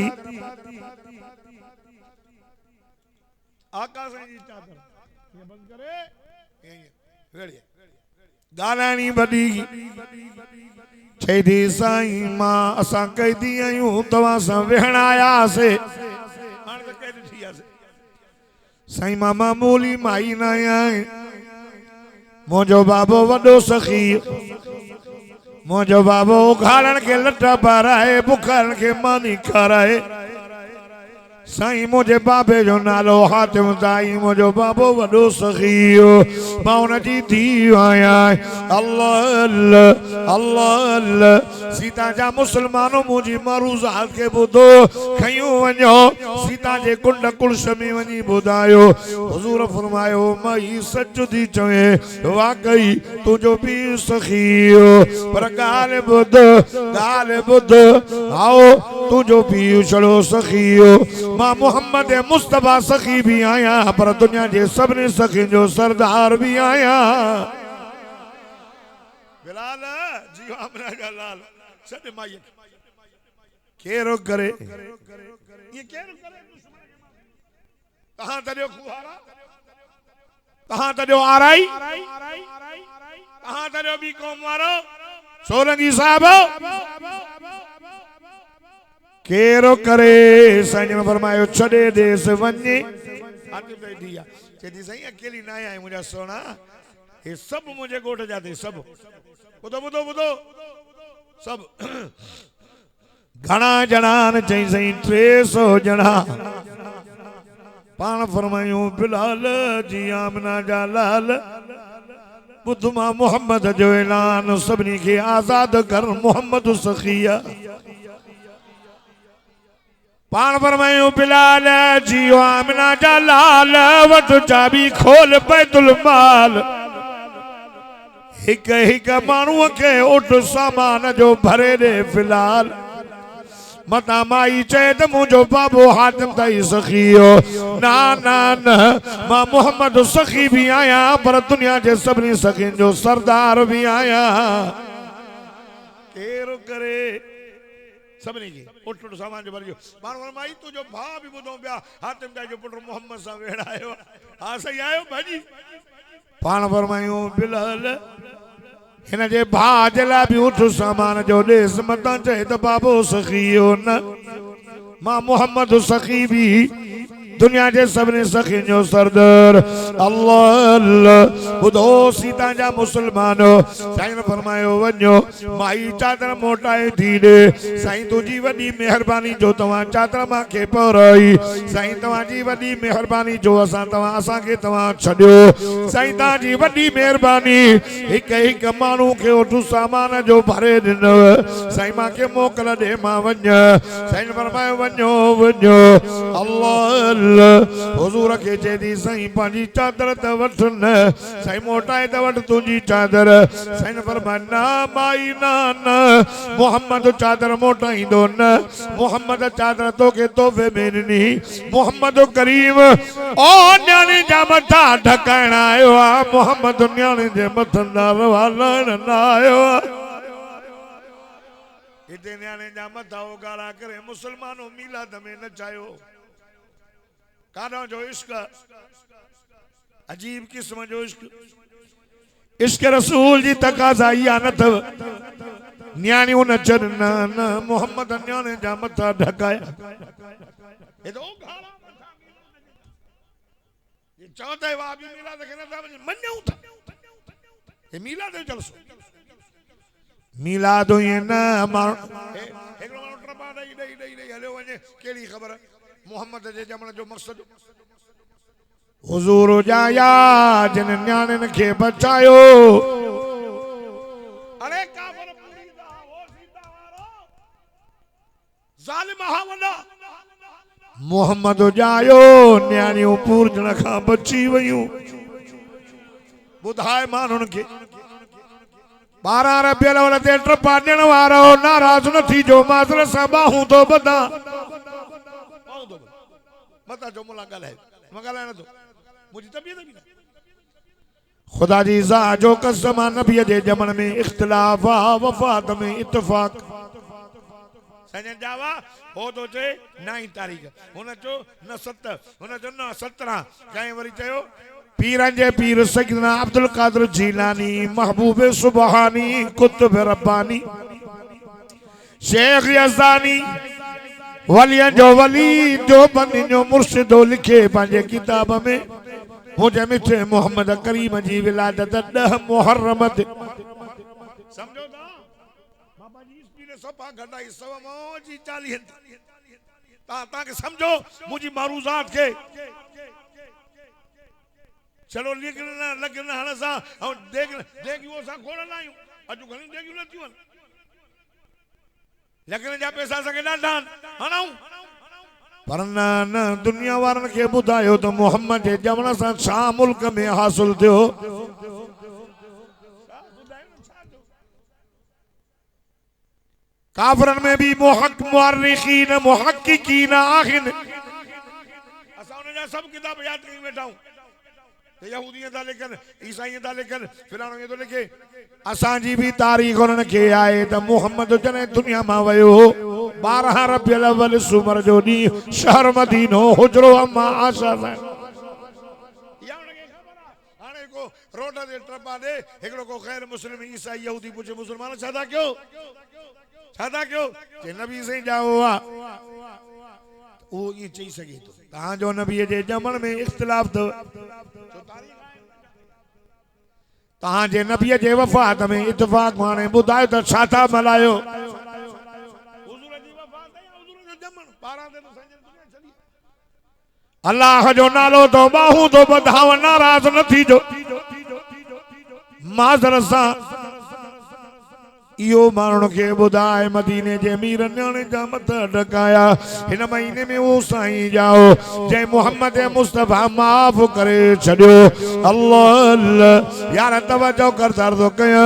आका साईं जी चादर ये बंद करे रेडी गालानी बदी छेदी साईं मां असा कैदी आयूं तवा सा वेहण आयासे साईं मां मामूली माई न आए मोजो बाबो वडो सखी मोजो बाबो घालन के लटा पाराए बुखारन के मानी खाराए साईं मुझे बाबे जो नालो हातिम ताई मुझो बाबो वडो सखी मां उन जी धी आया अल्लाह अल्लाह अल्लाह अल्लाह सीता जा मुसलमानो मुझी मरूज़ात के बुधो खयूं वञो सीता जे कुंड कुलश में वञी ॿुधायो हुज़ूर फरमायो मई सच थी चवे वाकई तुंहिंजो भी सखी पर ॻाल्हि ॿुध आओ तुंहिंजो भी छड़ो सखी मां मोहम्मद मुस्तफा सखी भी आया पर दुनिया जे सभिनी सखी जो सरदार भी आया बिलाल जी आमना का लाल सद माई केरो करे ये केरो करे कहां तड़ियो खुहारा कहां तड़ियो आराई कहां तड़ियो भी कौम वारो सोरंगी साहब केरो करे साईं ने फरमायो छड़े देस वन्ने हाथ पे दिया चेदी सही अकेली ना आए मुझे सोना ये सब मुझे गोठ जाते सब बुधो बुधो बुधो सब घना जनान चई सही 300 जना पान फरमायो बिलाल जी आमना जा लाल बुधमा मोहम्मद जो ऐलान सबनी के आजाद कर मोहम्मद सखिया पान फरमायो बिलाल जी आमना जा लाल वट चाबी खोल बैतुल माल हिक हिक मानू के उठ सामान जो भरे दे फिलहाल मता माई चए त मुझो बाबो हातिम तई सखियो ना ना ना मां मोहम्मद सखी भी आया पर दुनिया जे सभिनी सखिन जो सरदार भी आया केरो करे सभिनी की उठ उठ सामान जो भरियो मानो माई तू जो भा भी बुधो पिया हातिम तई जो पुट मोहम्मद सा वेड़ायो हा सही आयो भाजी पान फरमायो बिलाल हिन जे भा जे लाइ भी उठ सामान जो देस मता चए त बाबो सखियो न मां मोहम्मद सखी भी दुनिया जे सभिनी सखी जो सरदार अल्लाह अल्लाह बुधो सीता जा मुसलमानो साईं फरमायो वञो माई चादर मोटाए थी दे साईं तुझी वॾी मेहरबानी जो तव्हां चादर मां के पौराई साईं तव्हां जी वॾी मेहरबानी जो असां के तव्हां छॾियो साईं तव्हां जी वॾी मेहरबानी हिक हिक माण्हू खे उठ सामान जो भरे ॾिनो साईं मां के मोकल ॾे मां वञ साईं फरमायो वञो वञो अल्लाह हुजूर के चेदी साईं पांजी चादर त वठ न साईं मोटाए त वठ तुंजी चादर साईं फरमाना माई ना ना मोहम्मद चादर मोटाईंदो न मोहम्मद चादर तो के तोहफे में ॾिनी मोहम्मद करीम ओ न्याणे जा मथा ढकाइण आयो आ मोहम्मद न्याणे जे मथंदा रवालण न आयो हिते न्याणे जा मथा उगाड़ा करे मुसलमानो मिलाद में नचायो कानो जो इश्क अजीब किस्म जो इश्क इश्क रसूल जी तकाजा या न तव न्याणियों नचन न न मोहम्मद न्याणे जा मथा ढकाया ये तो घाला ये चौथे वाबी मिलाद के न मन्यू था ये मिलाद जो जलसो मिलाद ये न मार एकरो मानो ट्रपा दई हलो वने केड़ी खबर मोहम्मद जे जमण जो मक़सद हुजूर जाया जिन न्याणिन खे बचायो। अरे काफिर पूरी दा हो सीधा वारो ज़ालिम हा वॾा मोहम्मद जायो न्याणियूं पूरजण खां बची वयूं। ॿुधाए माण्हुनि खे 12 रबियुल अव्वल ते ट्रपा ॾियण वारो नाराज़ न थी जो माज़रत सां बाहूं तो बधा मता जो मुला ॻाल्हाए मां ॻाल्हाइण थो मुंहिंजी तबियत बि न खुदा जी ज़ा जो कसम आहे नबीअ जे ॼमण में इख़्तिलाफ़ आहे वफ़ात में इत्तिफ़ाक़। सजन जावा हो तो चए 9 तारीख़ हुन चयो न 7 हुन चयो न 17 कंहिं वरी चयो पीरन जे पीर सैयदना अब्दुल कादिर जीलानी महबूब सुबहानी कुतुब रब्बानी शेख यज़दानी वलियन जो वली जो बंदी जो मुर्शिदो लिखे पंहिंजे किताब में मुझे मिठे मोहम्मद करीम जी विलादत 10 मुहर्रम ते समझो था बाबा जी ईस्वी ने सफा घटाई सवा मौजी 40 ताके समझो मुझी मारूजात के चलो लिखना लगना हण सा और देगियो सा खोलना आयु अजु घणी देगियो न थियन लगन जा पैसा सके ॾाढा हणाऊं पर न दुनिया वारन के बुधायो तो मोहम्मद जे जमण सां छा मुल्क में हासिल थियो। काफरन में भी मुहर्रिखीन मुहक्किकीन आहिन असा उन जा सब किताब याद कई बैठा हूं यहूदी दा लिखन ईसाई दा लिखन फिरानो ये तो लिखे असा जी भी तारीख उन्हनि खे आहे त मोहम्मद जने दुनिया मां वयो 12 रबियुल अव्वल सूमर जो ॾींहुं शहर मदीनो हुजरो अम्मा आशा या उनखे ख़बर आहे हाणे को रोड ते ट्रपा दे हिकिड़ो को ग़ैर मुस्लिम ईसाई यहूदी पुछे मुसलमान छा था कयो जे नबी से जाओ आ वो ये चई सके तो तहां जो नबी जे जमण में इख्तिलाफ तो तहां जे नबी जे वफात में इत्तिफाक माने बुधायो त छा था मल्हायो हुजूर जी वफात है हुजूर जो जमण 12 दिन संजन दुनिया चली अल्लाह जो नालो तो बाहू तो बधाव नाराज न थी जो माज़रत सां इहो माण्हुनि खे ॿुधाए मदीने जे मीर न्याणे जा मथा ढकाया हिन महीने में वो साईं जाओ जंहिं मोहम्मद मुस्तफ़ा माफ़ करे छॾियो। अल्लाह अल्लाह यार तवज्जो कर दर्दो कया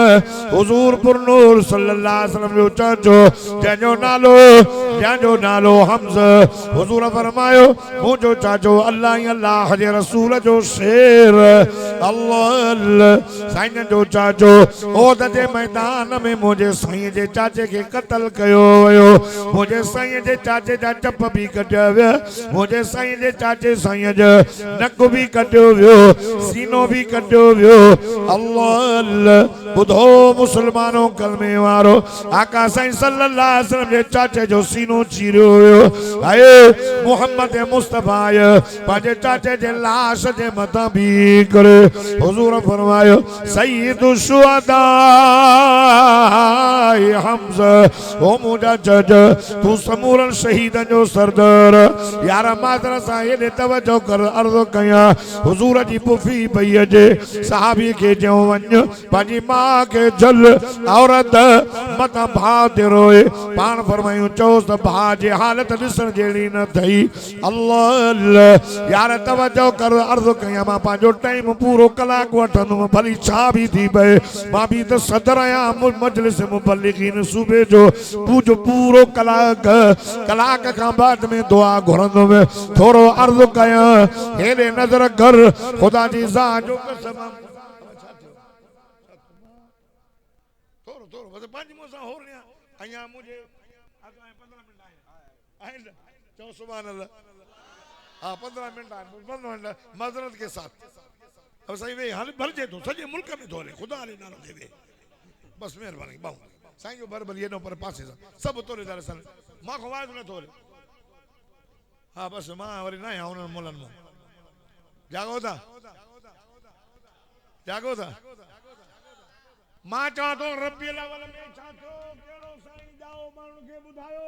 हुजूर पुरनूर सल्लल्लाहु अलैहि वसल्लम जो चाचो जंहिंजो नालो हमज़ा हुजूर फरमायो मुंहिंजो चाचो अल्लाह जे रसूल जो शेर अल्लाह अल्लाह साईं जो चाचो ओद जे मैदान में मुझे साईं जे चाचे के कत्ल कयो वयो मुझे साईं जे चाचे जा चप भी कटिया विया मुझे साईं जे चाचे साईं जो नक भी कटियो वियो सीनो भी कटियो वियो। अल्लाह अल्लाह बुधो मुसलमानों कलमे वारो आका साईं सल्लल्लाहु अलैहि वसल्लम जे चाचे जो सीनो चीरियो वियो आए मोहम्मद मुस्तफ़ा पंहिंजे चाचे जे लाश जे मथां भी करे हुजूर फरमायो सय्यदु शुहदा हमज़ा ओ मुझा जज तू समूरन शहीदन जो सरदार यार माज़रत सां हेॾे तवज्जो कर अर्ज़ कया हुजूर जी पुफी भईअ जे सहाबी खे चयो वञ पंहिंजी मां खे जल औरत मथां भाउ ते रोए पाण फरमायूं चओसि त भाउ जी हालत ॾिसण जहिड़ी न थई। अल्लाह अल्लाह यार तवज्जो कर अर्ज़ कया मां पंहिंजो टाइम पूरो कलाक वठंदुमि भली छा भी थी पए मां भी त सदर आहियां मजलिस मुबल्लिगीन सूबे जो पूरो कलाक खां बाद में दुआ घुरंदुमि थोरो अर्ज़ कया हेॾे नज़र कर खुदा जी ज़ात जो कसम थोरो बस 5 मिनट सां हो रहिया अया मुझे 15 मिनट आए चओ सुभान अल्लाह हां 15 मिनट माज़रत के साथ अब सही वे हाल भर जे तो सजे मुल्क में थोरे खुदा ने नालो देवे बस मेहरबानी बाहू साईं जो बरबल ये नो पर पासे सब तोरे दरअसल मां को वाज न थोरे हां बस मां वरी ना उन मोलन मो जागो था मां चाह तो रबियुल अव्वल में छा तो केड़ो साईं जाओ माण्हू के बुधायो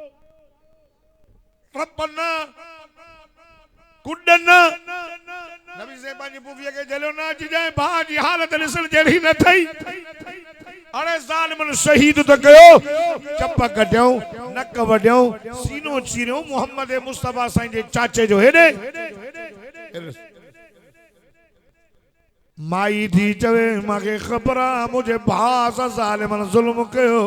रपना कुडना नबी से पांजी पुफिया के जलो ना अची जाए भाउ जी हालत ॾिसण जहिड़ी न थई अरे ज़ालिमन शहीद तो कयो चप कढियऊं नक वढियऊं सीनो चीरियऊं मोहम्मद मुस्तफा साईं जे चाचे जो हेॾे माई थी चवे मांखे ख़बर आहे मुंहिंजे भाउ सां ज़ालिमन ज़ुल्म कयो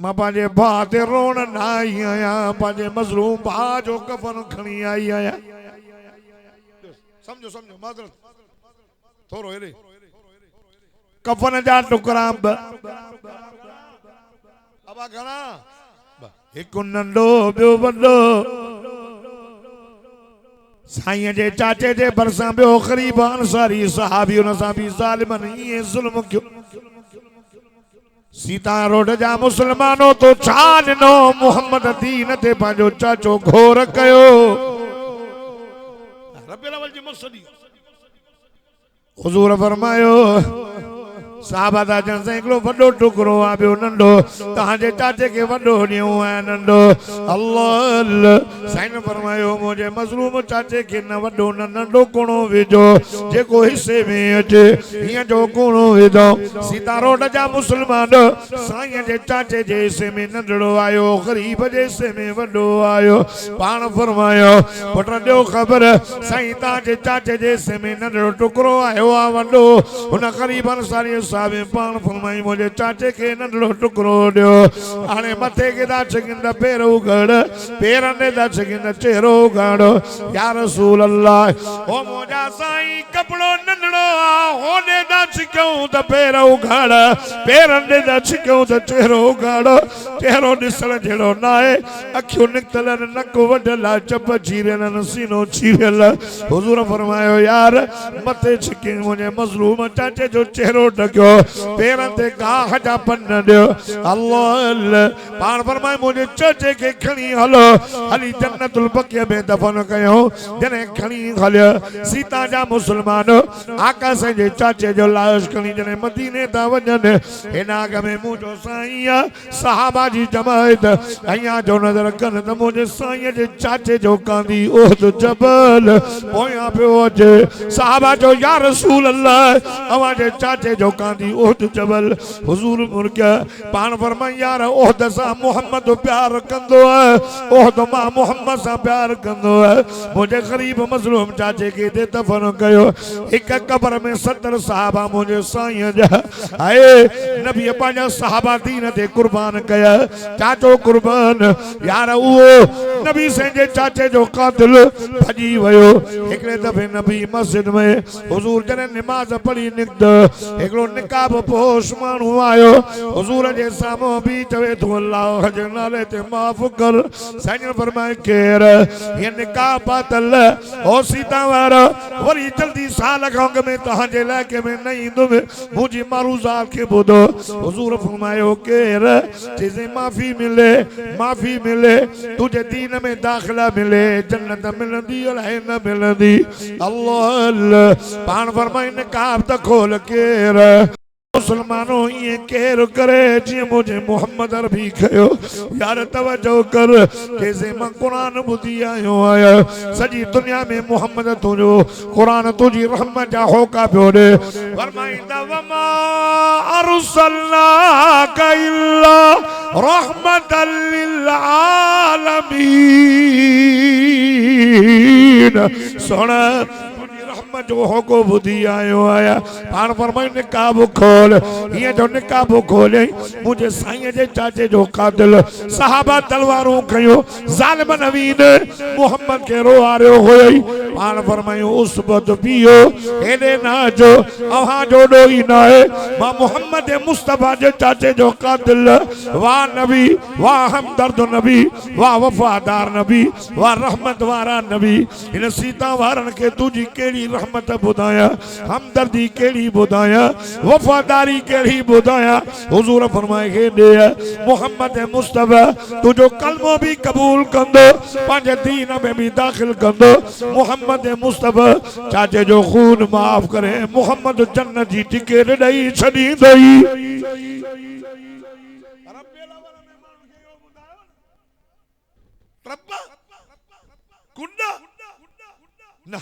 मां पंहिंजे भाउ ते रोण न आई आहियां पंहिंजे मज़लूम भाउ जो कफन खणी आई आहियां समझो समझो माज़रत थोरो हेॾे कफन जा टुकड़ा अबा घणा हिकु नंढो ॿियो वॾो साईं जे चाचे जे भरिसां ॿियो ग़रीब अंसारी सहाबी उन सां बि ज़ालिमन ईअं ज़ुल्म कयो सीता रोड जा मुसलमानो तो छा ॾिनो मोहम्मद दीन ते पंहिंजो चाचो घोर कयो रबियुल अव्वल जी मक़सदी हुज़ूर फरमायो साहबा दा जन से हिकिड़ो वॾो टुकड़ो आहे ॿियो नंढो तव्हांजे चाचे खे वॾो ॾियूं ऐं नंढो अल्लाह साईं फरमायो मुंहिंजे मज़लूम चाचे खे न वॾो न नंढो कुणो विझो जेको हिसे में अचे हीअं जो कुणो विझो सीता रोड जा मुसलमान साईं जे चाचे जे हिसे में नंढड़ो आयो ग़रीब जे हिसे में वॾो आयो पाण फरमायो पुट ॾियो ख़बर साईं तव्हांजे चाचे जे हिसे में नंढड़ो टुकड़ो आयो आहे वॾो हुन ग़रीब अंसारी साहब पान फरमाई मुझे चाचे के नंढड़ो टुकड़ो ॾियो हाणे मथे के दा छकिंद पैर उघड़ पेरनि ते दा छकिंद चेहरो उघाड़ो या रसूल अल्लाह ओ मोजा साईं कपड़ो नंढड़ो आ होने दा छकियूं त पैर उघाड़ पेरनि ते दा छकियूं त चेहरो उघाड़ो चेहरो ॾिसण जहिड़ो न आहे अखियूं निकतल नक वढल चप चीरियल सीनो चीरियल हुज़ूर फरमायो यार मथे छकी मुझे मज़लूम चाचे जो चेहरो ढकियो पेरन ते गाह जा पन ॾियो अल्लाह पाण फरमाए मुंहिंजे चाचे खे खणी हलो हली जन्नतुल बक़िया में दफ़न कयो जॾहिं खणी हलियो सीता जा मुसलमान आका साईं जे चाचे जो लाश खणी जॾहिं मदीने था वञनि हिन अॻ में मुंहिंजो साईं सहाबा जी जमायत अयां जो नज़र कनि त मुंहिंजे साईं जे चाचे जो कांदी उहद जबल पोयां पियो अचे सहाबा जो या रसूल अल्लाह अवां जे चाचे जो कांदी उहद जबल हुजूर मुर्गा पान फरमाई यार उहद सा मोहम्मद प्यार कंदो है उहद मां मोहम्मद सा प्यार कंदो है मुझे गरीब मजलूम चाचे के दे दफन कयो एक कब्र में 70 सहाबा मुझे साईं जा आए नबी पांजा सहाबा दीन ते कुर्बान कया चाचो कुर्बान यार वो नबी से जे चाचे जो कातिल भजी वयो एकले दफे नबी मस्जिद में हुजूर जने नमाज पढ़ी निकद एकलो निकाब पोश मानू आयो हुजूर जे सामो भी चवे तो अल्लाह हज नाले ते माफ कर साईं फरमाए केर ये निकाब पातल ओ सीता वारा वरी जल्दी साल खांग में तहां जे इलाके में नहीं दुम मुजी मारूजात के बुदो हुजूर फरमायो केर जिसे माफी मिले तुझे दीन में दाखिला मिले जन्नत मिलंदी अलाए न मिलंदी अल्लाह पान फरमाए निकाब त खोल केर मुसलमानों ये केर करे जी मुझे मोहम्मद अरबी कयो यार तवज्जो कर जैसे मैं कुरान बुधी आयो आया सजी दुनिया में मोहम्मद तुझो कुरान तुझी रहमत जा होका प्योरे फरमाइंदा वमा अरसलनाका इल्ला रहमतल लिल आलमीन सोना जो होको बुधी आयो आया पान फरमाई निकाब खोल ये जो निकाब खोले मुझे साईं जे चाचे जो कातिल सहाबा तलवारों खयो जालिम नवीन मोहम्मद के रो आ रहो होई पान फरमाई उस बद पियो एने ना जो अहां जो डोई ना है मां मोहम्मद मुस्तफा जे चाचे जो कातिल वाह नबी वाह हमदर्द नबी वाह वफादार नबी वाह रहमत वारा नबी इन सीता वारन के तुझी केड़ी रहमत बुधाया हमदर्दी केड़ी बुधाया वफादारी केड़ी बुधाया हुजूर फरमाए के दे मोहम्मद मुस्तफा तुझो कलमो भी कबूल कंदो पंज दीन में भी दाखिल कंदो मोहम्मद मुस्तफा चाचे जो खून माफ करे मोहम्मद जन्नत जी टिकट दई छडी दई ट्रप कुंडा ना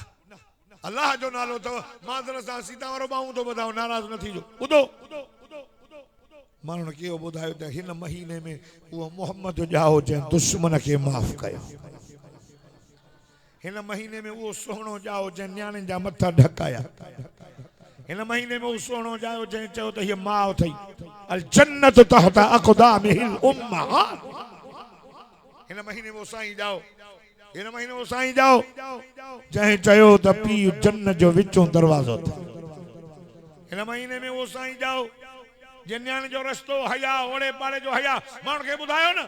अल्लाह जो नालो तो मादर सा सीता वारो बाहू तो बताओ नाराज न थी जो ॿुधो माण्हुनि कीअं ॿुधायो त हिन महीने में उहो मोहम्मद जो ॼाओ जंहिं दुश्मन खे माफ़ कयो हिन महीने में उहो सुहिणो ॼाओ जंहिं न्याणियुनि जा मथा ढकाया हिन महीने में उहो सुहिणो ॼाओ जंहिं चयो त हीअ माउ अथई अल जन्नत तहत अक़दामिहिल उम्महात हिन महीने में साईं ॼाओ हिन महीने में साईं ॼाओ जंहिं चयो त पीउ जन्नत जो विचों दरवाज़ो अथई हिन महीने में उहो साईं ॼाओ जंहिं न्याणे जो रस्तो हया ओड़े पाड़े जो हया माण्हुनि खे ॿुधायो न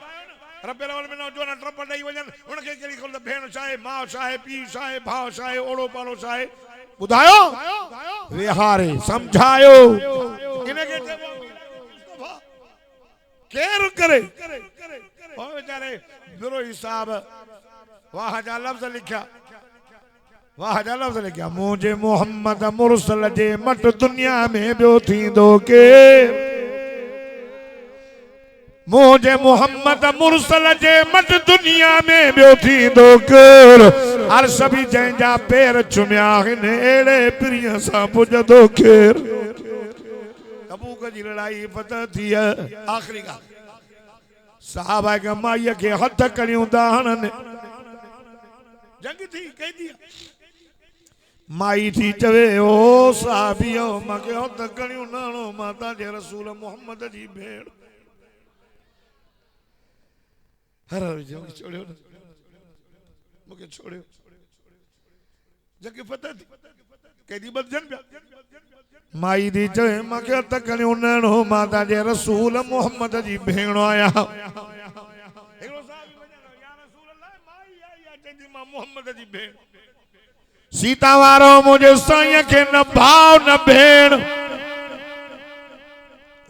रब अवल में नौजवान ट्रप ॾेई वञनि उनखे कहिड़ी ख़बर भेण छा आहे माउ छा आहे पीउ छा आहे भाउ छा आहे ओड़ो पाड़ो छा आहे ॿुधायो विहारे सम्झायो इनखे केरु करे ओ वीचारे बिरो हिसाब वाह जा लफ़्ज़ लिखिया वाह जा लफ़्ज़ लिखिया मुंहिंजे मोहम्मद मुरसल जे मट दुनिया में ॿियो थींदो केरु मुझे मोहम्मद मुरसल जे मट दुनिया में ॿियो थींदो केरु अर्श बि जंहिंजा पेर चुमिया आहिनि अहिड़े प्रिय सां पुॼंदो केरु तबूक जी लड़ाई फतह थी आख़िरी ॻाल्हि सहाबा खे माईअ खे हथ कड़ियूं था हणनि जंग थी कई थी माई थी चवे ओ साहबियो मूंखे हथ कड़ियूं न हणो मां तव्हांजे रसूल मोहम्मद जी भेण हर छोड़ियो न मूंखे छोड़ियो जंग फतह थी केॾी बदजन पिया माई थी चवे मूंखे हथ कड़ियूं न हणो मां तव्हांजे रसूल मोहम्मद जी भेण आहियां मोहम्मद जी भेण सीता वारो मुझे साईं के न भाव न भेण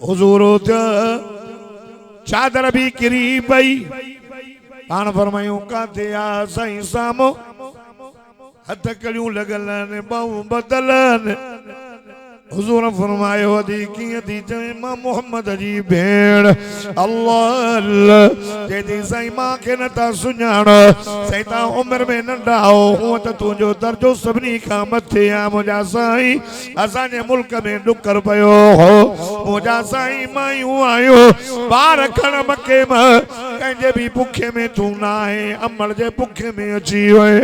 हुजूर चादर भी किरी पई पान फरमायूं काथे आ साईं सामो हथ कड़ियूं लगल आहिनि बाहूं बदल आहिनि हुजूर फरमायो अदी कीअं थी चवे मां मोहम्मद जी भेण अल्लाह जेदी साईं मां खे नथा सुञाणो साईं तां उमिरि में नंढा हो हूअं त तुंहिंजो दर्जो सभिनी खां मथे आहे मुंहिंजा साईं असांजे मुल्क में ॾुकर पियो हो मुंहिंजा साईं मायूं आहियूं ॿार खण मके मां कंहिंजे बि बुखे में तूं न आहे अमड़ जे बुखे में अची वए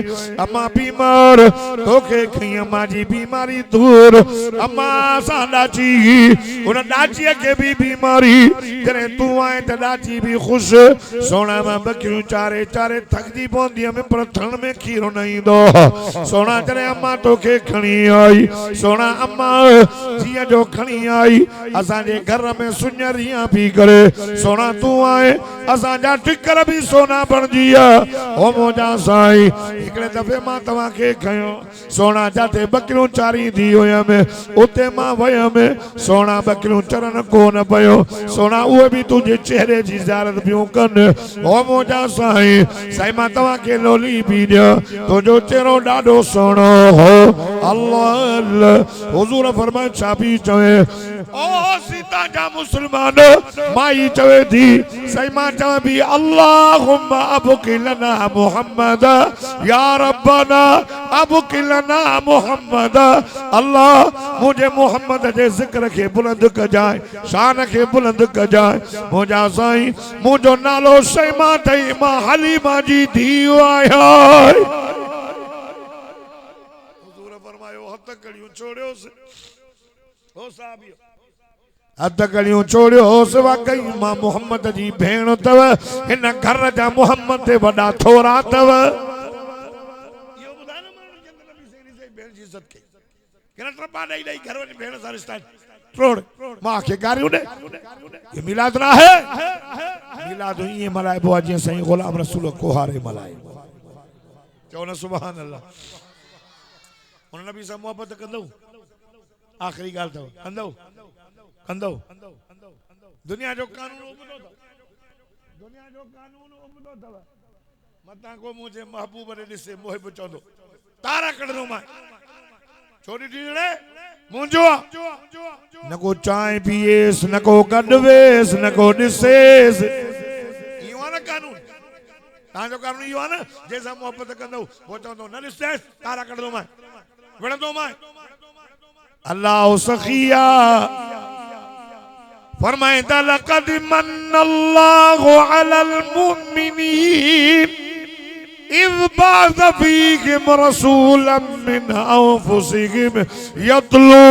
अम्मा बीमार तोखे खई अम्मा जी बीमारी दूर अम्मा सा डाची उन डाचीअ खे भी बीमारी जॾहिं तूं आए त डाची भी खुश सोना मां बकरियूं चारे चारे थकजी पवंदी में पर थण में खीरो न ईंदो सोना जॾहिं अम्मा तोखे खणी आई सोना अम्मा जीअं जो खणी आई असांजे घर में सुञरियां पी करे सोना तूं आए असांजा टिकर भी सोना बणजी ओ मुंहिंजा साईं हिकिड़े दफ़े मां तव्हांखे खयो सोना जाते बकरियूं चारींदी हुयमि उते मां वयमि सोना बकरियूं चरन कोन पयो सोना उहे भी तुझे चेहरे जी ज़ियारत पियूं कनि ओ मुंहिंजा साईं साईं मां तव्हांखे लोली पी ॾियां तुंहिंजो चेहरो ॾाढो सुहिणो हो अल्लाह हुजूर फरमाए छा पई चवे ओ सीता जा मुसलमान माई चवे थी साईं मां चवां पई अल्लाहुम्मा अबकी लना मुहम्मद या रब्बना अबकी लना मुहम्मद अल्लाह मुझे मोहम्मद जे जिक्र के बुलंद कजाए शान के बुलंद कजाए मुझा साईं मुझो नालो शैमा थई मां हलीमा जी धीउ आया हुजूर फरमायो हथ कड़ियूं छोड़ियोस हो साहबियो हथ कड़ियूं छोड़ियोस वाकई मां मोहम्मद जी भेण तव इन घर जा मोहम्मद ते वडा थोरा तव यो बुधाए न माण्हू के अंदर नबी से भेण जी इज्जत के केना ट्रपा ॾेई ॾेई घर वञी भेण सां रिश्ता ट्रोड़ मां खे गारियूं ॾे ये मिलाद ना है मिलाद ईअं मल्हाइबो आहे जीअं साईं ग़ुलाम रसूल कोहारे मल्हाए चओ न सुभान अल्लाह हुन नबी सां मोहबत कंदो आख़िरी ॻाल्हि अथव कंदो कंदो दुनिया जो कानून उबदो अथव दुनिया जो कानून उबदो अथव मतां को मुंहिंजे महबूब ने ॾिसे मोहिब चवंदो तारा कढंदो मां छोड़ी टीड़े मुंजो न को चाय पिएस न को गडवेस न को दिसेस इयो न कानून ताजो कारण यो है ना जैसा मोहब्बत कंदो वो चवंदो न ॾिसैस तारा कढंदो मैं विढ़ंदो मैं अल्लाह सखिया फरमाइंदा लक़द मन्नल्लाहु अलल मुमिनीन इज़ बअस फ़ीहिम रसूलन मिन अनफुसिहिम यतलू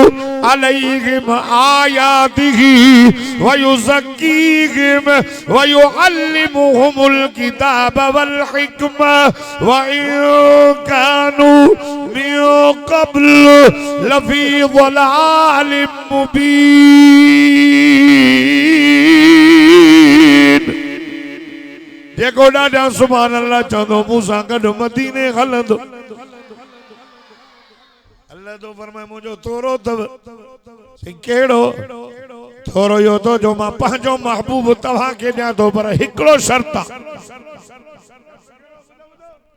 अलैहिम आयातिही व युज़क्कीहिम व युअल्लिमुहुमुल किताब वल हिकमा व इन कानू मिन क़ब्ल लफ़ी ज़लालिम मुबीन जेको ॾाढा सुभान अल्लाह चवंदो मूंसां गॾु मदीने हलंदो अल्लाह तो फरमाए मुंहिंजो थोरो अथव कहिड़ो थोरो इहो थो जो मां पंहिंजो महबूब तव्हांखे ॾियां थो पर हिकिड़ो शर्त आहे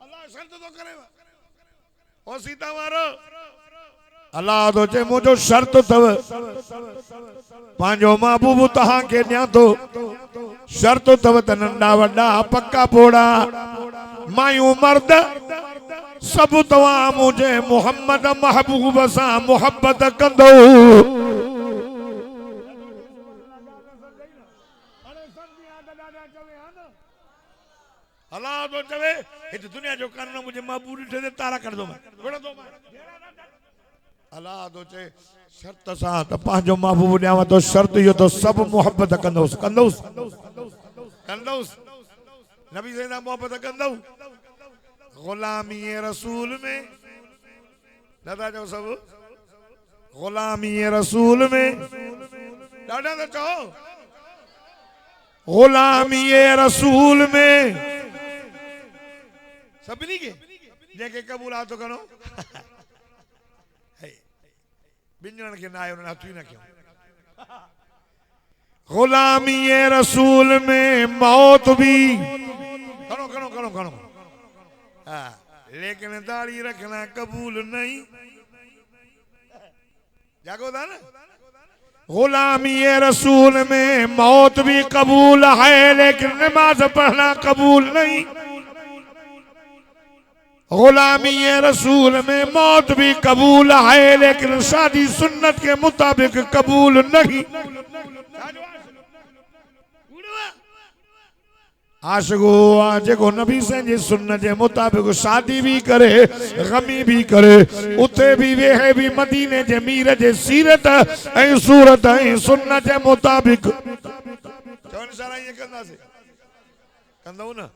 अल्लाह शर्त थो करे ओ सीता वारो अल्लाह तो चए मुंहिंजो शर्त अथव पंहिंजो महबूब तव्हांखे ॾियां थो शर्त अथव त नंढा वॾा पक्का पोड़ा मायूं मर्द सब तव्हां मुझे मोहम्मद महबूब सां मोहब्बत कंदो अल्लाह तो चवे हित दुनिया जो कानून मुझे महबूब ॾिठे तारा कर दो मैं अल्लाह तो चए शर्त सां त पंहिंजो महबूब ॾियांव तो शर्त इहो तो सब मोहब्बत कंदोस कंदोस कंदोस नबी से ना मोहब्बत कंदो गुलामी रसूल में दादा जो सब गुलामी रसूल में दादा तो चओ गुलामी रसूल में सभिनी के जेके कबूल आ तो करो बिन्नन के ना आयो ना तू ना क्यों गुलामी रसूल में मौत भी करो करो करो करो हाँ लेकिन दाढ़ी रखना कबूल नहीं जागो था ना गुलामी रसूल में मौत भी कबूल है लेकिन नमाज पढ़ना कबूल नहीं गुलामी रसूल में मौत भी कबूल है लेकिन शादी सुन्नत के मुताबिक कबूल नहीं आशिको आज को नबी से जी सुन्नत के मुताबिक शादी भी करे गमी भी करे उते भी वेहे भी मदीने जे मीर जे सीरत ऐं सूरत ऐं सुन्नत के मुताबिक चवन सारा ये कंदा से कंदो ना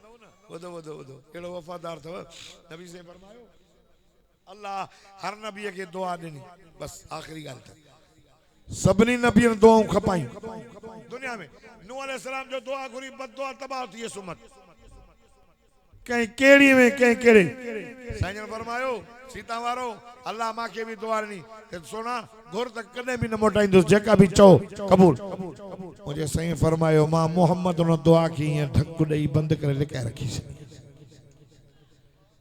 वदो वदो वदो केड़ो वफादार थव नबी से फरमायो अल्लाह हर नबी के दुआ देनी बस आखिरी गाल था सबनी नबी ने दुआऊं खपाई दुनिया में नूह अलैहिस्सलाम जो दुआ घुरी बददुआ तबाह थी सुमत कहीं केड़ी में कहीं केड़े साईं फरमायो सीता वारो अल्लाह मां के भी दुआ नी ते सोना घुर तक कने भी न मोटाइंदो जेका भी चओ कबूल मुझे साईं फरमायो मां मोहम्मद न दुआ की ढक दई बंद करे लिकाए रखी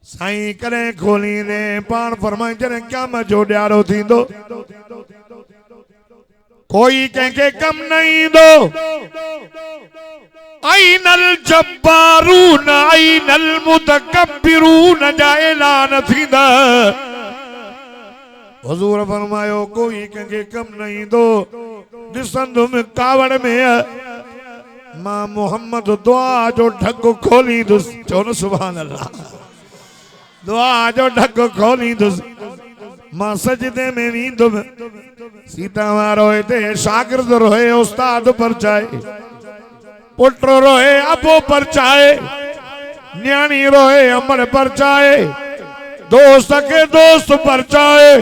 साईं करे खोली ने पान फरमाई जने क्या मैं जो ड्यारो थींदो कोई के कम नहीं दो आइनल जब्बारून आइनल मुतकब्बिरून जा ऐलान थींदा हुजूर फरमायो कोई के कम नहीं दो दिसंदो में कावड़ में मां मोहम्मद दुआ जो ढक खोली दुस चोन सुभान अल्लाह दुआ जो ढक खोली दुस मां सजदे में वींदो सीता वारो ते शागिर्द रोए उस्ताद पर चाहे पुत्र रोए अबो पर चाहे न्याणी रोए अमर पर चाहे दोस्त के दोस्त पर चाहे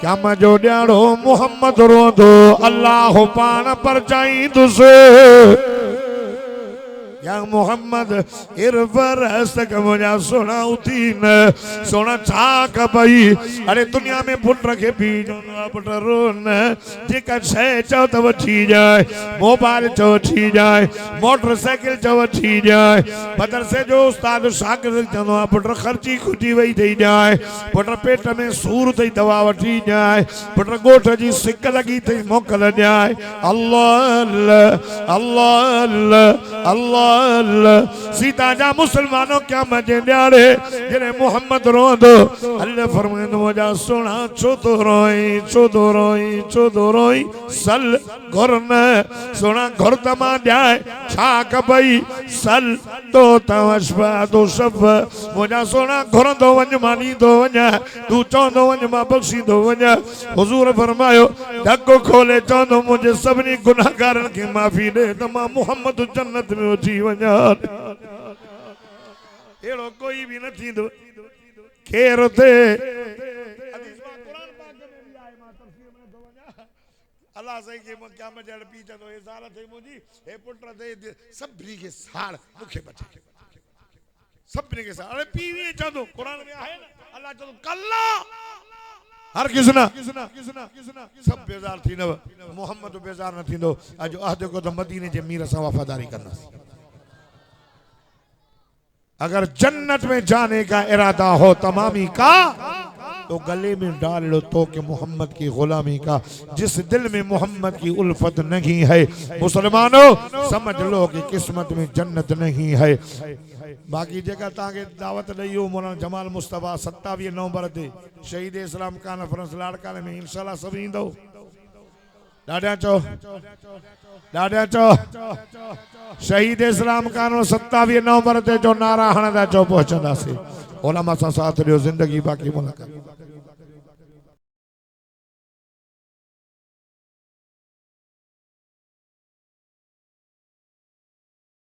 क्या मैं जो ड्याड़ो मोहम्मद रोंदो अल्लाह पान पर चाही तुसे या मोहम्मद इरफरस मुझा सोना उठी न सोना छाक भाई अरे दुनिया में पुट के बीजो पुट रोन जेका शे चो तो वठी जाए मोबाइल चो वठी जाए मोटरसाइकिल चो वठी जाए मदरसे जो उस्ताद शागिर्द चंदो पुट खर्ची खुटी वही थी जाए पुट पेट में सूर थी दवा वठी जाए पुट गोठ जी सिक लगी थी मोकल जाए अल्लाह अल्लाह अल्लाह अल्लाह सीता जा मुसलमानों क्या मजे न्यारे जिने मोहम्मद रोंदो अल्लाह फरमांदो मुझा सोना चोदो रोई सल घुरन सोना घुर तमा जाए छाक भई सल तो तवशफा तो शफ मुझा सोना घुर दो वंज मानी दो वंज तू चौंदो वंज मां बख्शी दो वंज हुजूर फरमायो धक्को खोले चौंदो मुझे सबनी गुनाहगारन की माफी दे तो मां मोहम्मद जन्नत में उठी वंजा एड़ो कोई भी न थींदो खेर थे अल्लाह सही के क्या मजल पीछे तो इजारा थे मुजी ए पुत्र दे सभी के सार मुखे बचे सभी के सार अरे पीवी चंदो कुरान में है ना अल्लाह चंदो कल्ला हर किसना सब बेजार थी न मोहम्मद बेजार न थींदो अज अहद को तो मदीने जे मीर सा वफादारी करना अगर जन्नत में जाने का इरादा हो तमामी का तो गले में डाल लो तो कि मोहम्मद की गुलामी का जिस दिल में मोहम्मद की उल्फत नहीं है मुसलमानों समझ लो कि किस्मत में जन्नत नहीं है बाकी जगह ताके दावत दी हो मौलाना जमाल मुस्तफा 27 नवंबर ते शहीद इस्लाम कॉन्फ्रेंस लाड़काने में इंशाल्लाह सब ईंदो डाडिया चो शहीद इस्लाम कॉन्फ्रेंस 27 नवंबर ते जो नारा हणदा चो पहुंचंदासीं उलमा सां साथ ॾियो जिंदगी बाक़ी मुलाकात